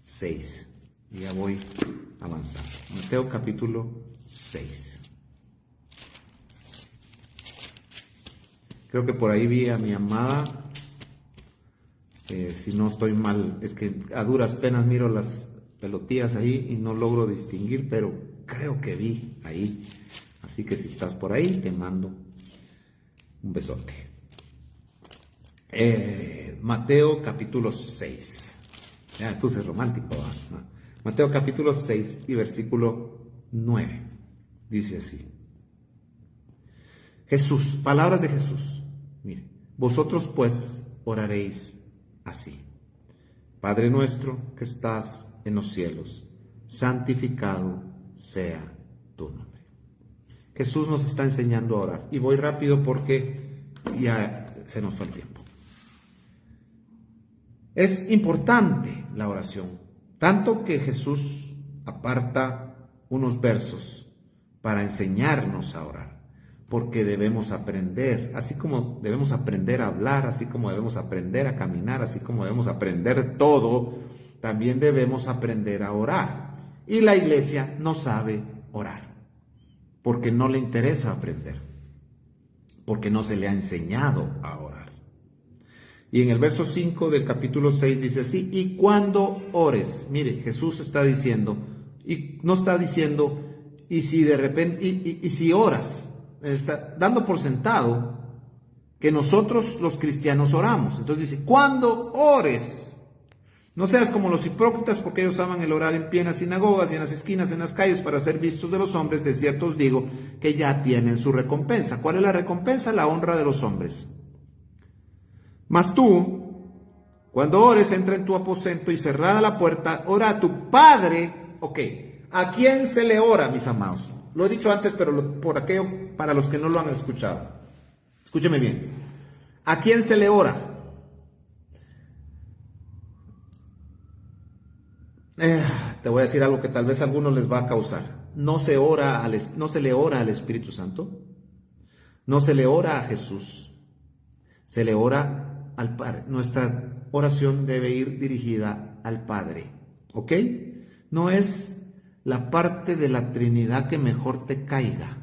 6. Ya voy avanzando. Mateo capítulo 6. Creo que por ahí vi a mi amada. Si no estoy mal, es que a duras penas miro las pelotillas ahí y no logro distinguir, pero creo que vi ahí. Así que si estás por ahí, te mando un besote. Mateo capítulo 6. Ya me puse romántico, ¿va? Mateo capítulo 6 y versículo 9. Dice así. Jesús, palabras de Jesús. Mire, vosotros pues oraréis así. Padre nuestro que estás en los cielos, santificado sea tu nombre. Jesús nos está enseñando a orar. Y voy rápido porque ya se nos fue el tiempo. Es importante la oración, tanto que Jesús aparta unos versos para enseñarnos a orar, porque debemos aprender, así como debemos aprender a hablar, así como debemos aprender a caminar, así como debemos aprender todo, también debemos aprender a orar. Y la iglesia no sabe orar, porque no le interesa aprender, porque no se le ha enseñado a orar. Y en el verso 5 del capítulo 6 dice así: y cuando ores, mire, Jesús está diciendo, y no está diciendo, y si de repente, y si oras, está dando por sentado que nosotros los cristianos oramos. Entonces dice, cuando ores, no seas como los hipócritas, porque ellos aman el orar en pie en las sinagogas y en las esquinas, en las calles, para ser vistos de los hombres. De cierto os digo que ya tienen su recompensa. ¿Cuál es la recompensa? La honra de los hombres. Mas tú, cuando ores, entra en tu aposento y cerrada la puerta, ora a tu Padre. Ok, ¿a quién se le ora, mis amados? Lo he dicho antes, pero por aquello, para los que no lo han escuchado. Escúcheme bien. ¿A quién se le ora? Te voy a decir algo que tal vez a algunos les va a causar. No se le ora al Espíritu Santo. No se le ora a Jesús. Se le ora al Padre. Nuestra oración debe ir dirigida al Padre. ¿Ok? No es la parte de la Trinidad que mejor te caiga.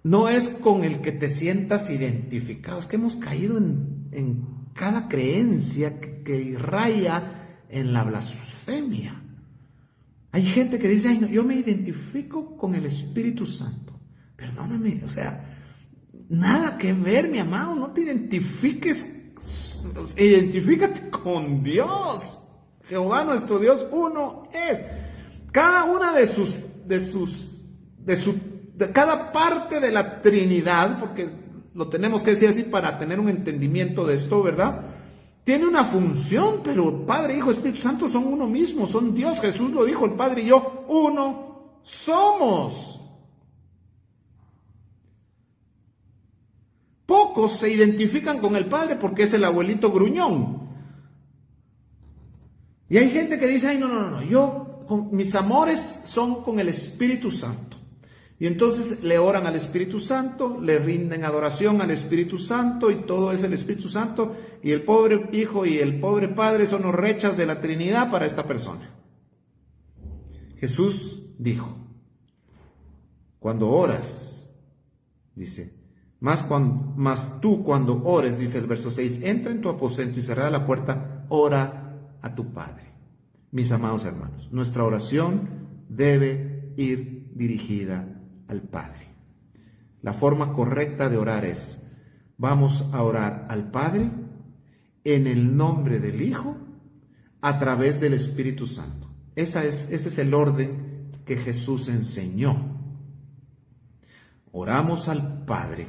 No es con el que te sientas identificado. Es que hemos caído en cada creencia que raya en la blasfemia. Hay gente que dice, ay, no, yo me identifico con el Espíritu Santo. Perdóname, o sea, nada que ver, mi amado, no te identifiques, identifícate con Dios. Jehová nuestro Dios uno es. Cada una de cada parte de la Trinidad, porque lo tenemos que decir así para tener un entendimiento de esto, ¿verdad? Tiene una función, pero Padre, Hijo, Espíritu Santo son uno mismo, son Dios. Jesús lo dijo, el Padre y yo, uno somos. Pocos se identifican con el Padre porque es el abuelito gruñón. Y hay gente que dice, ay, no, yo, mis amores son con el Espíritu Santo. Y entonces le oran al Espíritu Santo, le rinden adoración al Espíritu Santo y todo es el Espíritu Santo. Y el pobre Hijo y el pobre Padre son los rechas de la Trinidad para esta persona. Jesús dijo, cuando oras, dice, mas tú cuando ores, dice el verso 6, entra en tu aposento y cerrada la puerta, ora a tu Padre. Mis amados hermanos, nuestra oración debe ir dirigida al Padre. La forma correcta de orar es, vamos a orar al Padre en el nombre del Hijo a través del Espíritu Santo. Ese es el orden que Jesús enseñó. Oramos al Padre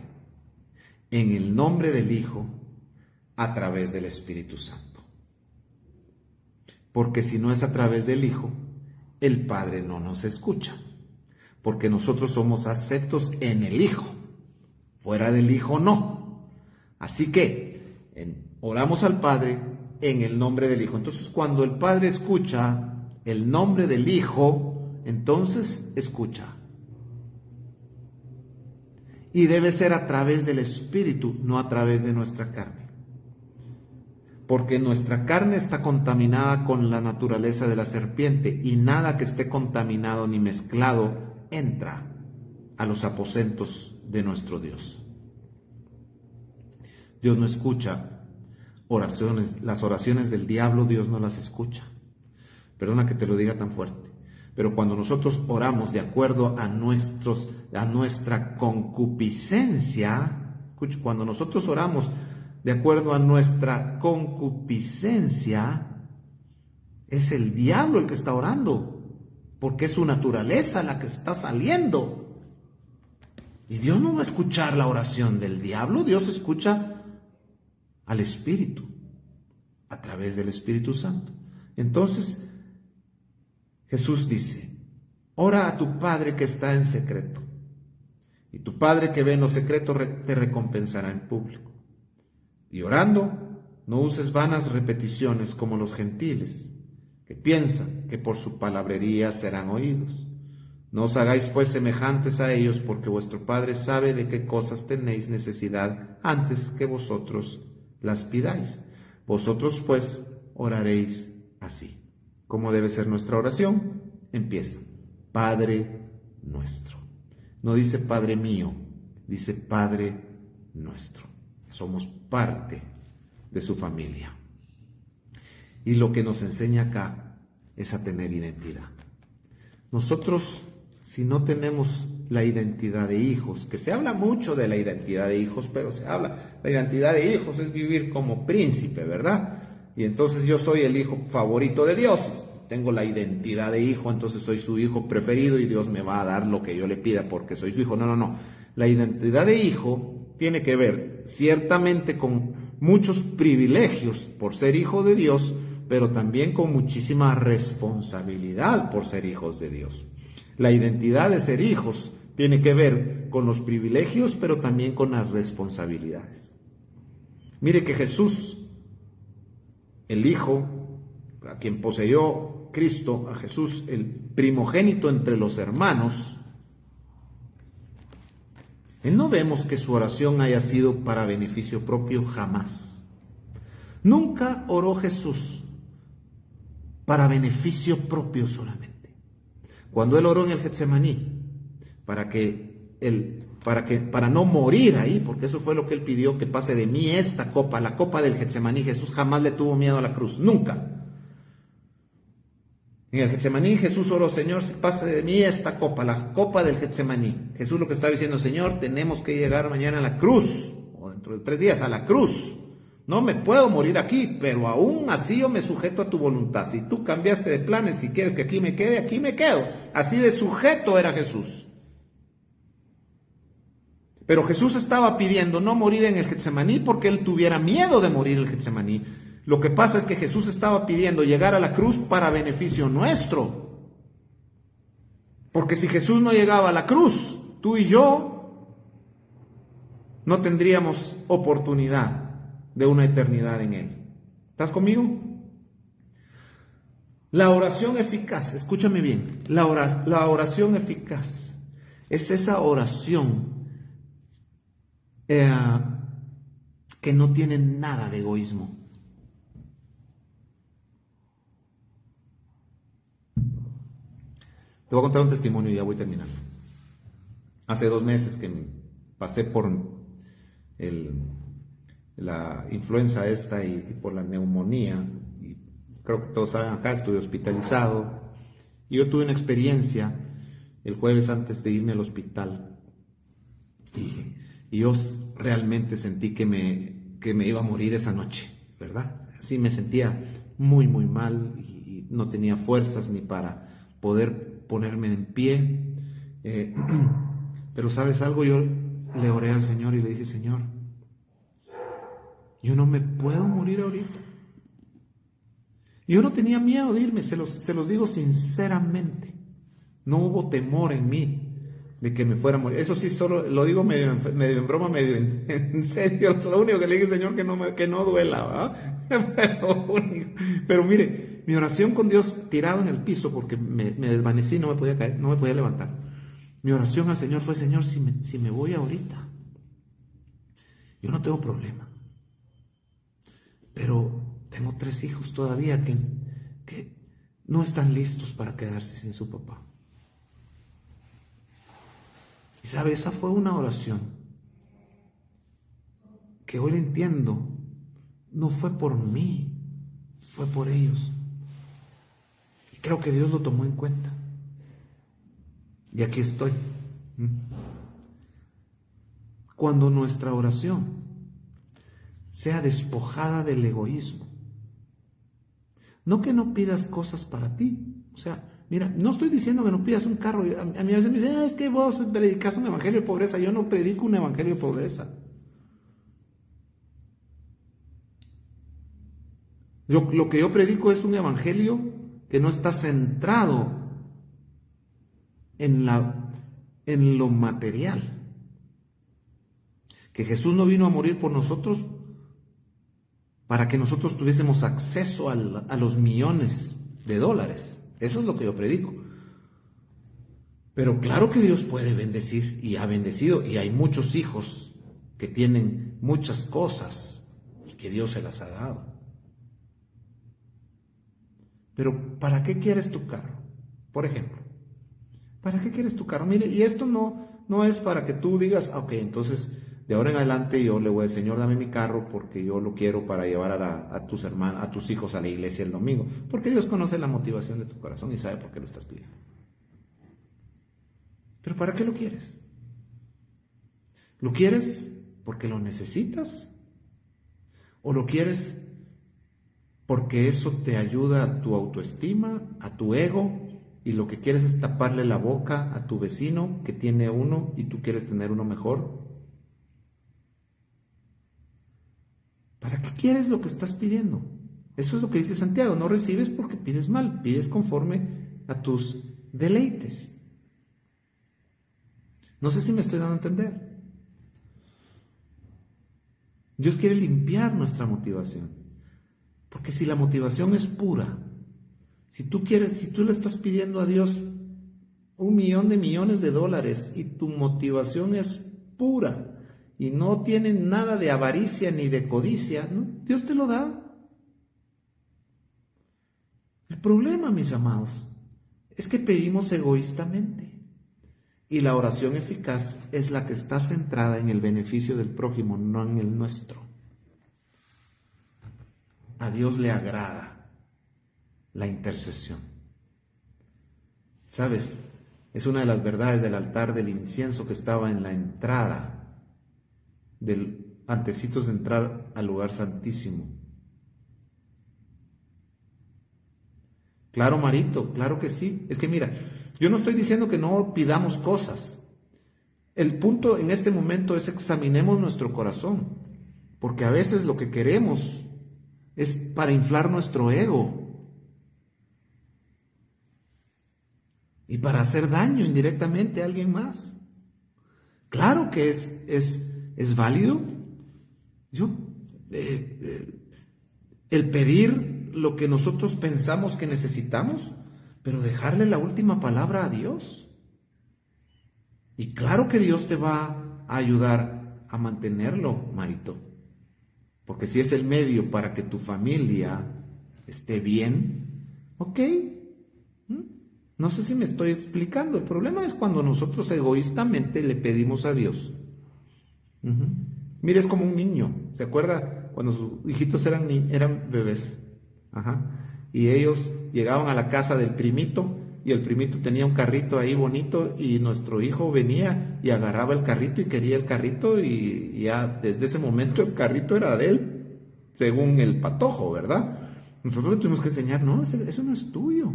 en el nombre del Hijo a través del Espíritu Santo. Porque si no es a través del Hijo, el Padre no nos escucha. Porque nosotros somos aceptos en el Hijo, fuera del Hijo no. Así que oramos al Padre en el nombre del Hijo. Entonces cuando el Padre escucha el nombre del Hijo, entonces escucha. Y debe ser a través del Espíritu, no a través de nuestra carne. Porque nuestra carne está contaminada con la naturaleza de la serpiente y nada que esté contaminado ni mezclado entra a los aposentos de nuestro Dios. Dios no escucha oraciones, las oraciones del diablo Dios no las escucha. Perdona que te lo diga tan fuerte, pero cuando nosotros oramos de acuerdo a nuestra concupiscencia, cuando nosotros oramos de acuerdo a nuestra concupiscencia, es el diablo el que está orando. Porque es su naturaleza la que está saliendo. Y Dios no va a escuchar la oración del diablo. Dios escucha al Espíritu, a través del Espíritu Santo. Entonces, Jesús dice, ora a tu Padre que está en secreto, y tu Padre que ve en lo secreto te recompensará en público. Y orando, no uses vanas repeticiones como los gentiles, que piensan que por su palabrería serán oídos. No os hagáis pues semejantes a ellos, porque vuestro Padre sabe de qué cosas tenéis necesidad antes que vosotros las pidáis. Vosotros pues oraréis así. ¿Cómo debe ser nuestra oración? Empieza, Padre nuestro. No dice Padre mío, dice Padre nuestro. Somos parte de su familia. Y lo que nos enseña acá es a tener identidad. Nosotros, si no tenemos la identidad de hijos, que se habla mucho de la identidad de hijos, pero la identidad de hijos es vivir como príncipe, ¿verdad? Y entonces yo soy el hijo favorito de Dios, tengo la identidad de hijo, entonces soy su hijo preferido y Dios me va a dar lo que yo le pida porque soy su hijo. No. La identidad de hijo tiene que ver ciertamente con muchos privilegios por ser hijo de Dios, pero también con muchísima responsabilidad por ser hijos de Dios. La identidad de ser hijos tiene que ver con los privilegios, pero también con las responsabilidades. Mire que Jesús, el Hijo, a quien poseyó Cristo, a Jesús, el primogénito entre los hermanos, no vemos que su oración haya sido para beneficio propio jamás. Nunca oró Jesús para beneficio propio solamente. Cuando él oró en el Getsemaní, para no morir ahí, porque eso fue lo que él pidió, que pase de mí esta copa, la copa del Getsemaní. Jesús jamás le tuvo miedo a la cruz, nunca. En el Getsemaní Jesús oró, Señor, si pase de mí esta copa, la copa del Getsemaní. Jesús lo que estaba diciendo, Señor, tenemos que llegar mañana a la cruz, o dentro de 3 días a la cruz. No me puedo morir aquí, pero aún así yo me sujeto a tu voluntad. Si tú cambiaste de planes, si quieres que aquí me quedo. Así de sujeto era Jesús. Pero Jesús estaba pidiendo no morir en el Getsemaní porque él tuviera miedo de morir en el Getsemaní. Lo que pasa es que Jesús estaba pidiendo llegar a la cruz para beneficio nuestro. Porque si Jesús no llegaba a la cruz, tú y yo no tendríamos oportunidad de una eternidad en Él. ¿Estás conmigo? La oración eficaz, escúchame bien, la oración eficaz es esa oración que no tiene nada de egoísmo. Te voy a contar un testimonio y ya voy terminando. Hace 2 meses que pasé por la influenza esta y por la neumonía, y creo que todos saben acá, estuve hospitalizado, y yo tuve una experiencia el jueves antes de irme al hospital, y yo realmente sentí que me iba a morir esa noche, ¿verdad? Así me sentía muy mal y no tenía fuerzas ni para poder ponerme en pie, pero ¿sabes algo? Yo le oré al Señor y le dije, Señor, yo no me puedo morir ahorita. Yo no tenía miedo de irme, se los digo sinceramente. No hubo temor en mí de que me fuera a morir. Eso sí, solo lo digo medio en broma, medio en serio. Lo único que le dije, Señor, que no duela, ¿verdad? Pero mire, mi oración con Dios tirado en el piso, porque me desvanecí, no me podía caer, no me podía levantar. Mi oración al Señor fue, Señor, si me voy ahorita, yo no tengo problema. Pero tengo 3 hijos todavía que no están listos para quedarse sin su papá. Y sabe, esa fue una oración que hoy entiendo, no fue por mí, fue por ellos. Y creo que Dios lo tomó en cuenta. Y aquí estoy. Cuando nuestra oración sea despojada del egoísmo. No que no pidas cosas para ti. O sea, mira, no estoy diciendo que no pidas un carro. A mí a veces me dicen, es que vos predicas un evangelio de pobreza. Yo no predico un evangelio de pobreza. Lo que yo predico es un evangelio que no está centrado en lo material. Que Jesús no vino a morir por nosotros para que nosotros tuviésemos acceso a los millones de dólares. Eso es lo que yo predico. Pero claro que Dios puede bendecir y ha bendecido, y hay muchos hijos que tienen muchas cosas y que Dios se las ha dado. Pero ¿para qué quieres tu carro? Por ejemplo, ¿para qué quieres tu carro? Mire, y esto no es para que tú digas, ok, entonces de ahora en adelante yo le voy a decir, Señor, dame mi carro porque yo lo quiero para llevar a tus hermanos, a tus hijos a la iglesia el domingo. Porque Dios conoce la motivación de tu corazón y sabe por qué lo estás pidiendo. ¿Pero para qué lo quieres? ¿Lo quieres porque lo necesitas? ¿O lo quieres porque eso te ayuda a tu autoestima, a tu ego, y lo que quieres es taparle la boca a tu vecino que tiene uno y tú quieres tener uno mejor? ¿Para qué quieres lo que estás pidiendo? Eso es lo que dice Santiago. No recibes porque pides mal, pides conforme a tus deleites. No sé si me estoy dando a entender. Dios quiere limpiar nuestra motivación. Porque si la motivación es pura, si tú le estás pidiendo a Dios 1 millón de millones de dólares y tu motivación es pura y no tiene nada de avaricia ni de codicia, ¿no? Dios te lo da. El problema, mis amados, es que pedimos egoístamente. Y la oración eficaz es la que está centrada en el beneficio del prójimo, no en el nuestro. A Dios le agrada la intercesión. ¿Sabes? Es una de las verdades del altar del incienso que estaba en la entrada, antecitos de entrar al lugar santísimo. Claro, Marito, claro que sí. Es que mira, yo no estoy diciendo que no pidamos cosas. El punto en este momento es examinemos nuestro corazón, porque a veces lo que queremos es para inflar nuestro ego y para hacer daño indirectamente a alguien más. Claro que es válido el pedir lo que nosotros pensamos que necesitamos, pero dejarle la última palabra a Dios. Y claro que Dios te va a ayudar a mantenerlo, Marito. Porque si es el medio para que tu familia esté bien, ok. No sé si me estoy explicando. El problema es cuando nosotros egoístamente le pedimos a Dios. Mire, es como un niño. ¿Se acuerda cuando sus hijitos eran bebés? Y ellos llegaban a la casa del primito y el primito tenía un carrito ahí bonito y nuestro hijo venía y agarraba el carrito y quería el carrito y ya desde ese momento el carrito era de él, según el patojo, ¿verdad? Nosotros le tuvimos que enseñar, no, eso no es tuyo.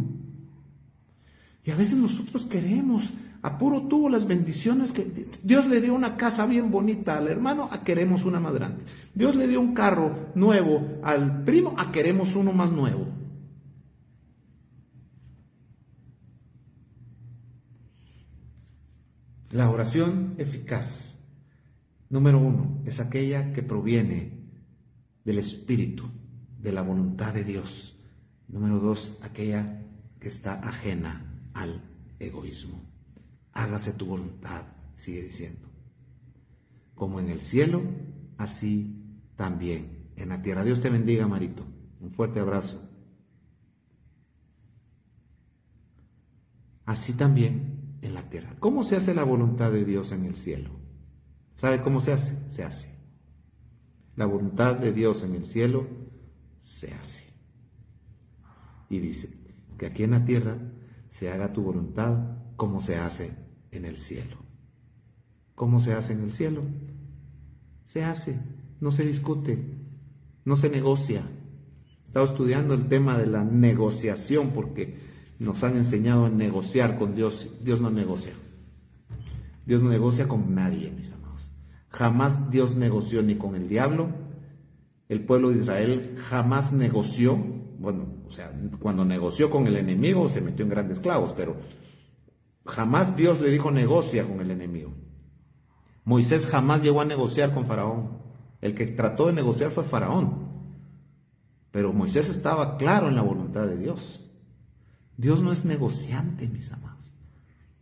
Y a veces nosotros queremos a puro tubo las bendiciones que Dios le dio una casa bien bonita al hermano, queremos una más grande. Dios le dio un carro nuevo al primo, queremos uno más nuevo. La oración eficaz, número 1, es aquella que proviene del Espíritu, de la voluntad de Dios. Número 2, aquella que está ajena al egoísmo. Hágase tu voluntad, sigue diciendo. Como en el cielo, así también en la tierra. Dios te bendiga, Marito. Un fuerte abrazo. Así también en la tierra. ¿Cómo se hace la voluntad de Dios en el cielo? ¿Sabe cómo se hace? Se hace. La voluntad de Dios en el cielo se hace. Y dice que aquí en la tierra se haga tu voluntad como se hace en el cielo. ¿Cómo se hace en el cielo? Se hace, no se discute, no se negocia. He estado estudiando el tema de la negociación porque nos han enseñado a negociar con Dios. Dios no negocia. Dios no negocia con nadie, mis amados. Jamás Dios negoció ni con el diablo, El pueblo de Israel jamás negoció, bueno, o sea, cuando negoció con el enemigo se metió en grandes clavos, pero jamás Dios le dijo negocia con el enemigo. Moisés jamás llegó a negociar con Faraón. El que trató de negociar fue Faraón. Pero Moisés estaba claro en la voluntad de Dios. Dios no es negociante, mis amados.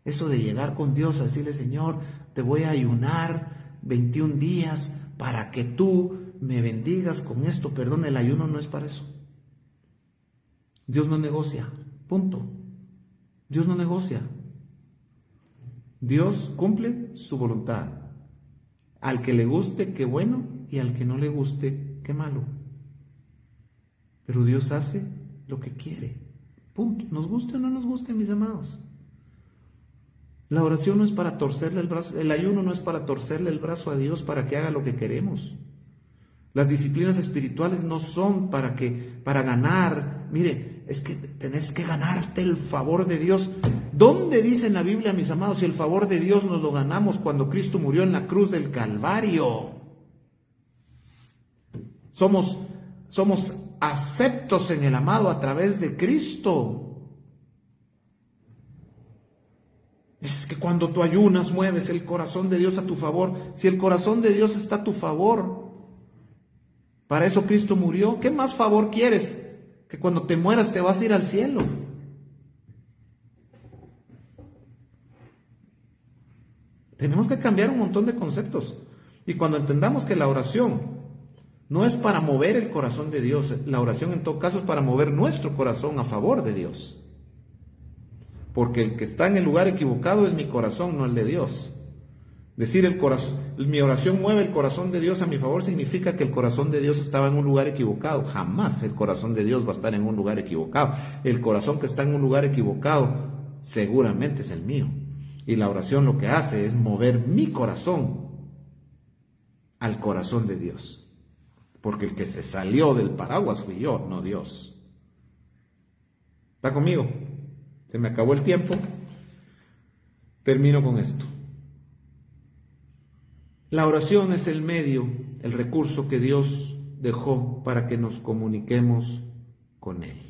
Eso de llegar con Dios a decirle, Señor, te voy a ayunar 21 días para que tú me bendigas con esto. Perdón, el ayuno no es para eso. Dios no negocia, punto. Dios no negocia. Dios cumple su voluntad. Al que le guste, qué bueno, y al que no le guste, qué malo. Pero Dios hace lo que quiere. Punto. Nos guste o no nos guste, mis amados. La oración no es para torcerle el brazo, el ayuno no es para torcerle el brazo a Dios para que haga lo que queremos. Las disciplinas espirituales no son para ganar. Mire, es que tenés que ganarte el favor de Dios. ¿Dónde dice en la Biblia, mis amados, si el favor de Dios nos lo ganamos cuando Cristo murió en la cruz del Calvario? Somos aceptos en el amado a través de Cristo. Es que cuando tú ayunas mueves el corazón de Dios a tu favor. Si el corazón de Dios está a tu favor, para eso Cristo murió. ¿Qué más favor quieres? Que cuando te mueras te vas a ir al cielo. Tenemos que cambiar un montón de conceptos. Y cuando entendamos que la oración no es para mover el corazón de Dios, la oración en todo caso es para mover nuestro corazón a favor de Dios. Porque el que está en el lugar equivocado es mi corazón, no el de Dios. Decir mi oración mueve el corazón de Dios a mi favor significa que el corazón de Dios estaba en un lugar equivocado. Jamás el corazón de Dios va a estar en un lugar equivocado. El corazón que está en un lugar equivocado seguramente es el mío. Y la oración lo que hace es mover mi corazón al corazón de Dios. Porque el que se salió del paraguas fui yo, no Dios. ¿Está conmigo? Se me acabó el tiempo. Termino con esto. La oración es el medio, el recurso que Dios dejó para que nos comuniquemos con Él.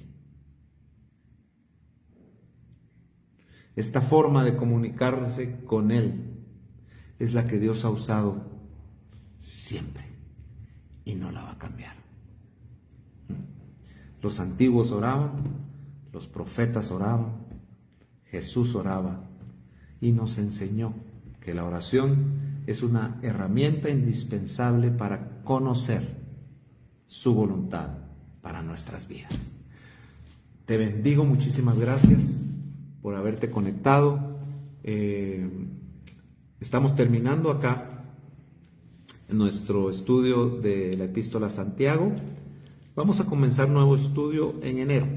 Esta forma de comunicarse con Él es la que Dios ha usado siempre y no la va a cambiar. Los antiguos oraban, los profetas oraban, Jesús oraba y nos enseñó que la oración es una herramienta indispensable para conocer su voluntad para nuestras vidas. Te bendigo, muchísimas gracias por haberte conectado. Estamos terminando acá nuestro estudio de la Epístola a Santiago. Vamos a comenzar nuevo estudio en enero.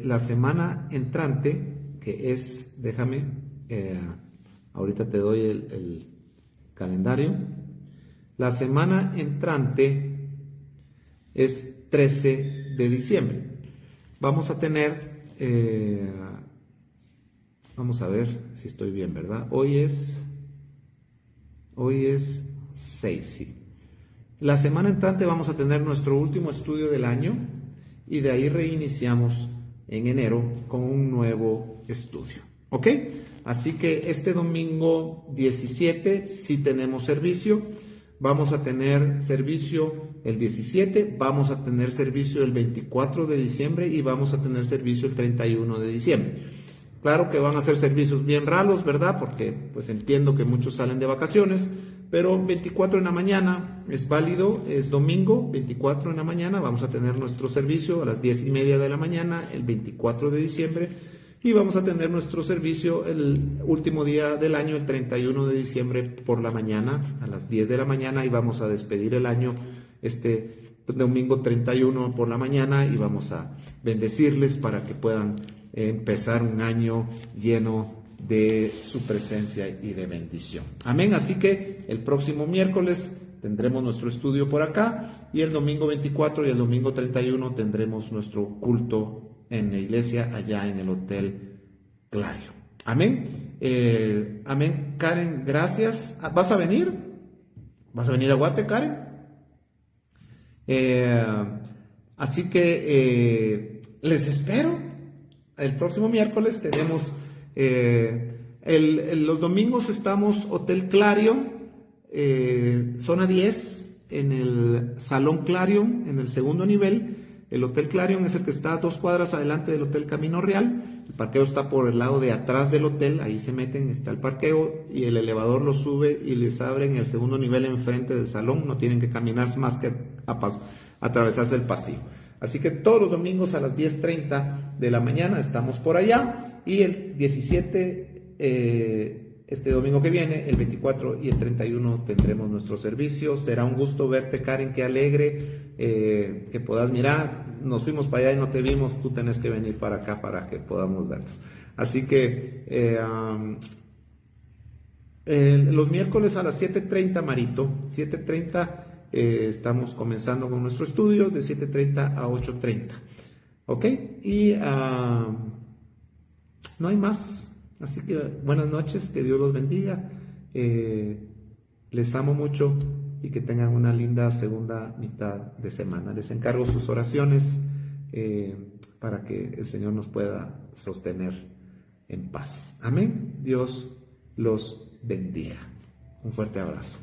La semana entrante, que es, ahorita te doy el calendario. La semana entrante es 13 de diciembre. Vamos a tener, vamos a ver si estoy bien, ¿verdad? Hoy es 6, sí. La semana entrante vamos a tener nuestro último estudio del año y de ahí reiniciamos en enero con un nuevo estudio. ¿Ok? Así que este domingo 17 sí tenemos servicio. Vamos a tener servicio el 17, vamos a tener servicio el 24 de diciembre y vamos a tener servicio el 31 de diciembre. Claro que van a ser servicios bien raros, ¿verdad? Porque pues entiendo que muchos salen de vacaciones, pero 24 en la mañana es válido, es domingo, 24 en la mañana, vamos a tener nuestro servicio a las 10:30 de la mañana, el 24 de diciembre, y vamos a tener nuestro servicio el último día del año, el 31 de diciembre por la mañana, a las 10 de la mañana, y vamos a despedir el año este domingo 31 por la mañana, y vamos a bendecirles para que puedan empezar un año lleno de su presencia y de bendición. Amén. Así que el próximo miércoles tendremos nuestro estudio por acá y el domingo 24 y el domingo 31 tendremos nuestro culto en la iglesia allá en el Hotel Clario. Amén. Amén. Karen, gracias. ¿Vas a venir? ¿Vas a venir a Guate, Karen? Eh, Así que les espero. El próximo miércoles tenemos, los domingos estamos Hotel Clarion, zona 10, en el Salón Clarion, en el segundo nivel. El Hotel Clarion es el que está a 2 cuadras adelante del Hotel Camino Real. El parqueo está por el lado de atrás del hotel, ahí se meten, está el parqueo y el elevador los sube y les abre en el segundo nivel enfrente del salón. No tienen que caminar más que atravesarse el pasillo. Así que todos los domingos a las 10:30 de la mañana estamos por allá, y el 17, este domingo que viene, el 24 y el 31 tendremos nuestro servicio. Será un gusto verte, Karen, qué alegre que puedas mirar. Nos fuimos para allá y no te vimos, tú tenés que venir para acá para que podamos vernos. Así que los miércoles a las 7:30, Marito, 7:30, estamos comenzando con nuestro estudio de 7:30 a 8:30. ¿Ok? Y no hay más. Así que buenas noches, que Dios los bendiga. Les amo mucho y que tengan una linda segunda mitad de semana. Les encargo sus oraciones para que el Señor nos pueda sostener en paz. Amén. Dios los bendiga. Un fuerte abrazo.